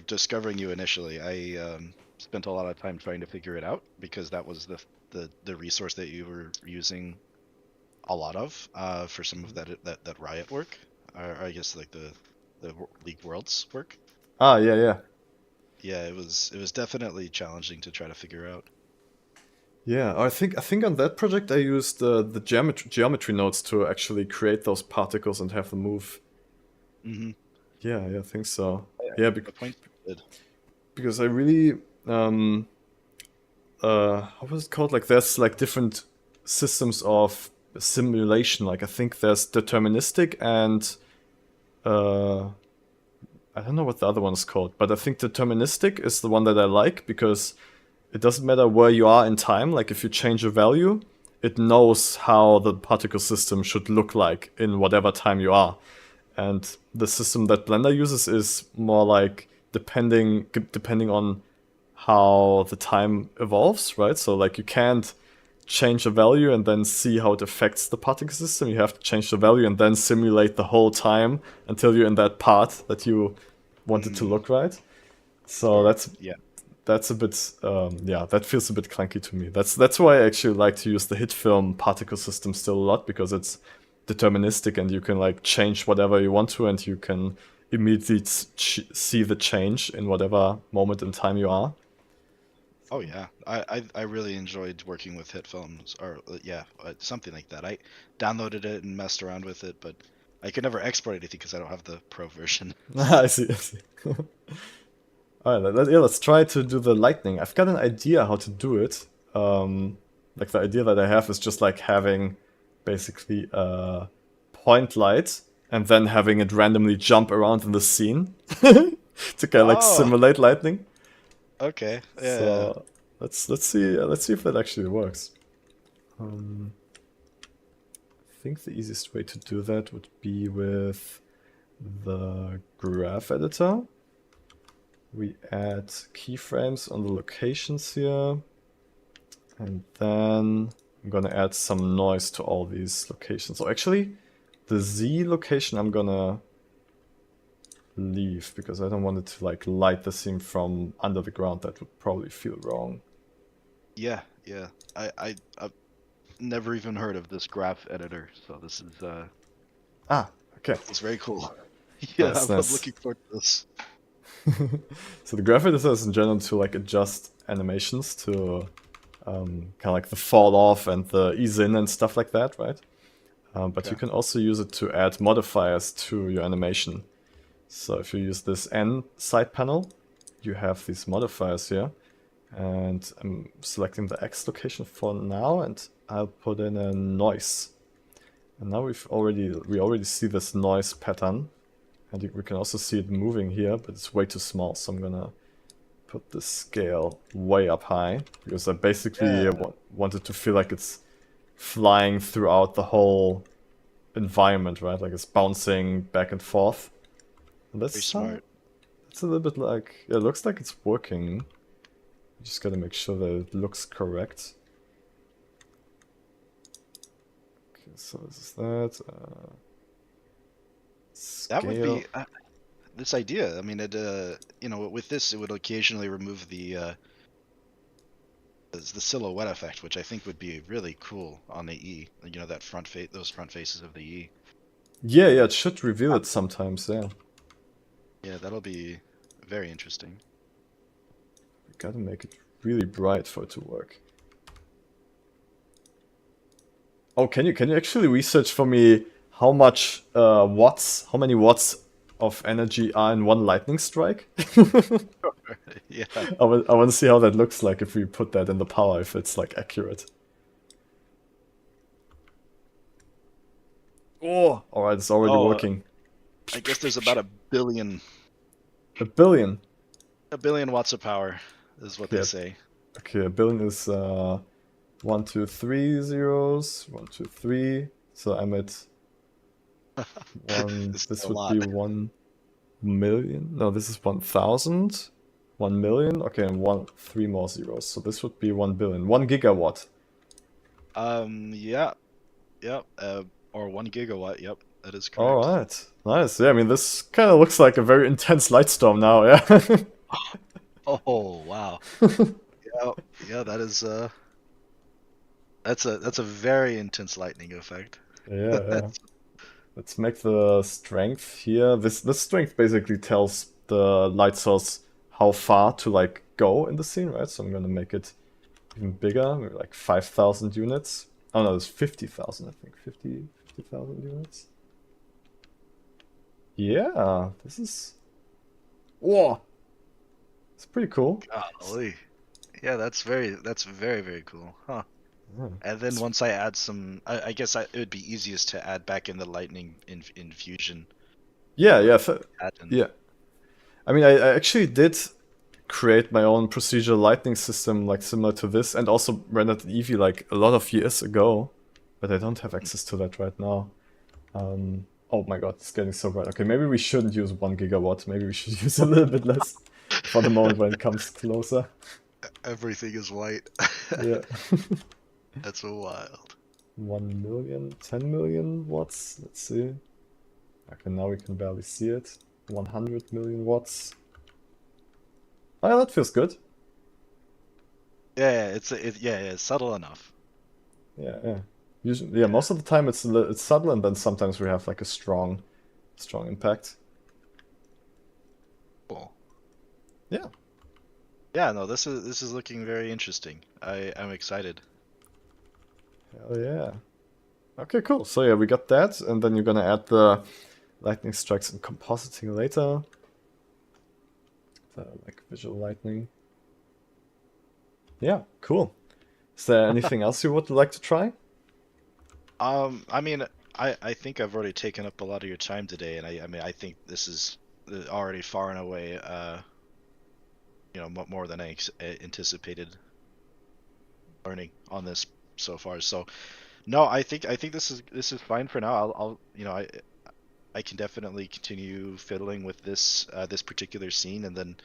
discovering you initially, I spent a lot of time trying to figure it out because that was the resource that you were using a lot of for some of that Riot work, or I guess like the League Worlds work. Yeah. Yeah, it was definitely challenging to try to figure out. Yeah, I think on that project I used the geometry nodes to actually create those particles and have them move. Yeah, I think so. Yeah, because I really how was it called? Like there's like different systems of simulation. Like I think there's deterministic and I don't know what the other one is called, but I think deterministic is the one that I like because it doesn't matter where you are in time. Like if you change a value, it knows how the particle system should look like in whatever time you are. And the system that Blender uses is more like depending on how the time evolves, right? So like you can't change a value and then see how it affects the particle system. You have to change the value and then simulate the whole time until you're in that part that you want it to look right. So that's a bit that feels a bit clunky to me. That's why I actually like to use the HitFilm particle system still a lot because it's deterministic and you can like change whatever you want to and you can immediately see the change in whatever moment in time you are. Oh yeah, I really enjoyed working with HitFilms, or yeah, something like that. I downloaded it and messed around with it, but I could never export anything because I don't have the pro version. I see, I see. Alright, yeah, let's try to do the lightning. I've got an idea how to do it. Like the idea that I have is just like having basically a point light and then having it randomly jump around in the scene to kind of like Oh, simulate lightning. okay. Yeah, yeah. So let's see if that actually works. I think the easiest way to do that would be with the graph editor. We add keyframes on the locations here, and then I'm gonna add some noise to all these locations. So actually, the Z location I'm gonna leave because I don't want it to like light the scene from under the ground. That would probably feel wrong. Yeah, yeah. I've never even heard of this graph editor, so this is Ah, okay. it's very cool. Yeah, Nice, I'm nice. looking forward to this. So the graph editor is in general to like adjust animations to kind of like the fall off and the ease in and stuff like that, right? But you Okay. can also use it to add modifiers to your animation. So if you use this N side panel, you have these modifiers here. And I'm selecting the X location for now, and I'll put in a noise. And now we already see this noise pattern. And we can also see it moving here, but it's way too small, so I'm gonna put the scale way up high, because I basically Yeah, want it to feel like it's flying throughout the whole environment, right? Like it's bouncing back and forth. And very that's smart. it's a little bit like, yeah, it looks like it's working. You just gotta make sure that it looks correct. Okay, so this is that. That would Scale. be this idea. I mean, it you know, with this, it would occasionally remove the silhouette effect, which I think would be really cool on the E. You know, that those front faces of the E. Yeah, yeah, it should reveal it sometimes, yeah. Yeah, that'll be very interesting. We gotta make it really bright for it to work. Oh, can you actually research for me how much how many watts of energy are in one lightning strike? Yeah. I want to see how that looks like if we put that in the power, if it's like accurate. Oh, alright, it's already Oh, working. I guess there's about a billion A billion. watts of power, is what they Yeah. say. Okay, a billion is 1, 2, 3 zeros. 1, 2, 3. So I'm at one. This is This a would lot. be 1 million. No, this is 1,000. 1 million. Okay, and 3 more zeros. So this would be 1 billion. 1 gigawatt. Yeah, yep. Or 1 gigawatt. Yep, that is All correct. right, nice. Yeah, I mean this kind of looks like a very intense light storm now. Yeah. Oh, wow. Yeah, yeah. That is that's a very intense lightning effect. Yeah, yeah. Let's make the strength here. This strength basically tells the light source how far to like go in the scene, right? So I'm gonna make it even bigger, maybe like 5,000 units. Oh no, it's 50,000, I think. 50,000 units. Yeah, this is. Whoa! It's pretty cool. Golly. Yeah, that's very, very cool. Huh. Yeah. And then once I add some, I guess it would be easiest to add back in the lightning infusion. Yeah, yeah, Add in. yeah. I mean, I actually did create my own procedural lightning system, like similar to this, and also rendered Eevee like a lot of years ago, but I don't have access to that right now. Oh my god, it's getting so bright. Okay, maybe we shouldn't use 1 gigawatt. Maybe we should use a little bit less for the moment when it comes closer. Everything is white. Yeah. That's so wild. 1 million, 10 million watts. Let's see. Okay, now we can barely see it. 100 million watts. Oh, yeah, that feels good. Yeah, yeah, it's subtle enough. Yeah, yeah. Usually, yeah, most of the time it's subtle, and then sometimes we have like a strong impact. Cool. Yeah. Yeah, no, this is looking very interesting. I'm excited. Hell yeah. Okay, cool. So yeah, we got that, and then you're gonna add the lightning strikes and compositing later. Like visual lightning. Yeah, cool. Is there anything else you would like to try? I mean, I think I've already taken up a lot of your time today, and I mean, I think this is already far and away, more than anticipated learning on this so far. So, no, I think this is fine for now. I'll I can definitely continue fiddling with this particular scene, and then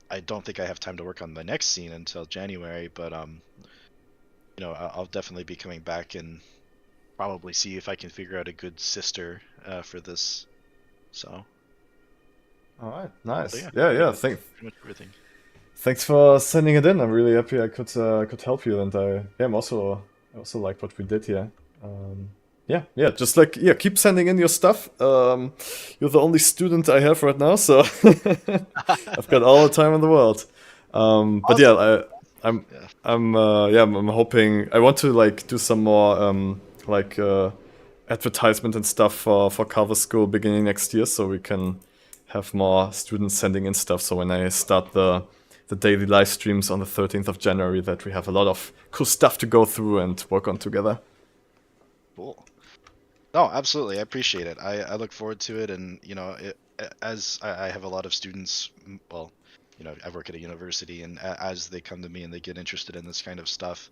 I don't think I have time to work on the next scene until January, but I'll definitely be coming back and probably see if I can figure out a good sister for this. So, All right, but nice. yeah, Yeah, pretty yeah. much, pretty much everything. Thanks for sending it in. I'm really happy I could help you, and I'm also like what we did here. Yeah. Just like keep sending in your stuff. You're the only student I have right now, so I've got all the time in the world. But Awesome. yeah, I'm Yeah. I'm hoping I want to like do some more like advertisement and stuff for Carver School beginning next year, so we can have more students sending in stuff. So when I start the daily live streams on the 13th of January, that we have a lot of cool stuff to go through and work on together. Cool. No, absolutely. I appreciate it. I look forward to it, and as I have a lot of students, well, I work at a university, and as they come to me and they get interested in this kind of stuff,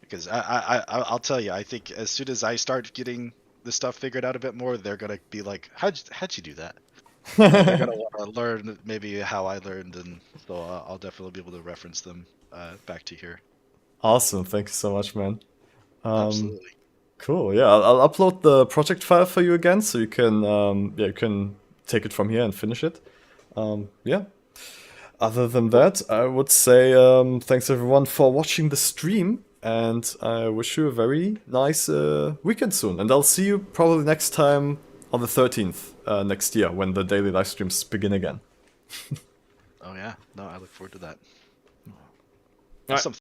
because I'll tell you, I think as soon as I start getting the stuff figured out a bit more, they're gonna be like, how'd you do that? And they're gonna want to learn maybe how I learned, and so I'll definitely be able to reference them back to here. Awesome, thank you so much, man. Um, Absolutely. cool. Yeah, I'll upload the project file for you again, so you can you can take it from here and finish it. Yeah. Other than that, I would say thanks everyone for watching the stream, and I wish you a very nice weekend soon. And I'll see you probably next time on the 13th next year when the daily live streams begin again. Oh yeah. No, I look forward to that. All right. Awesome.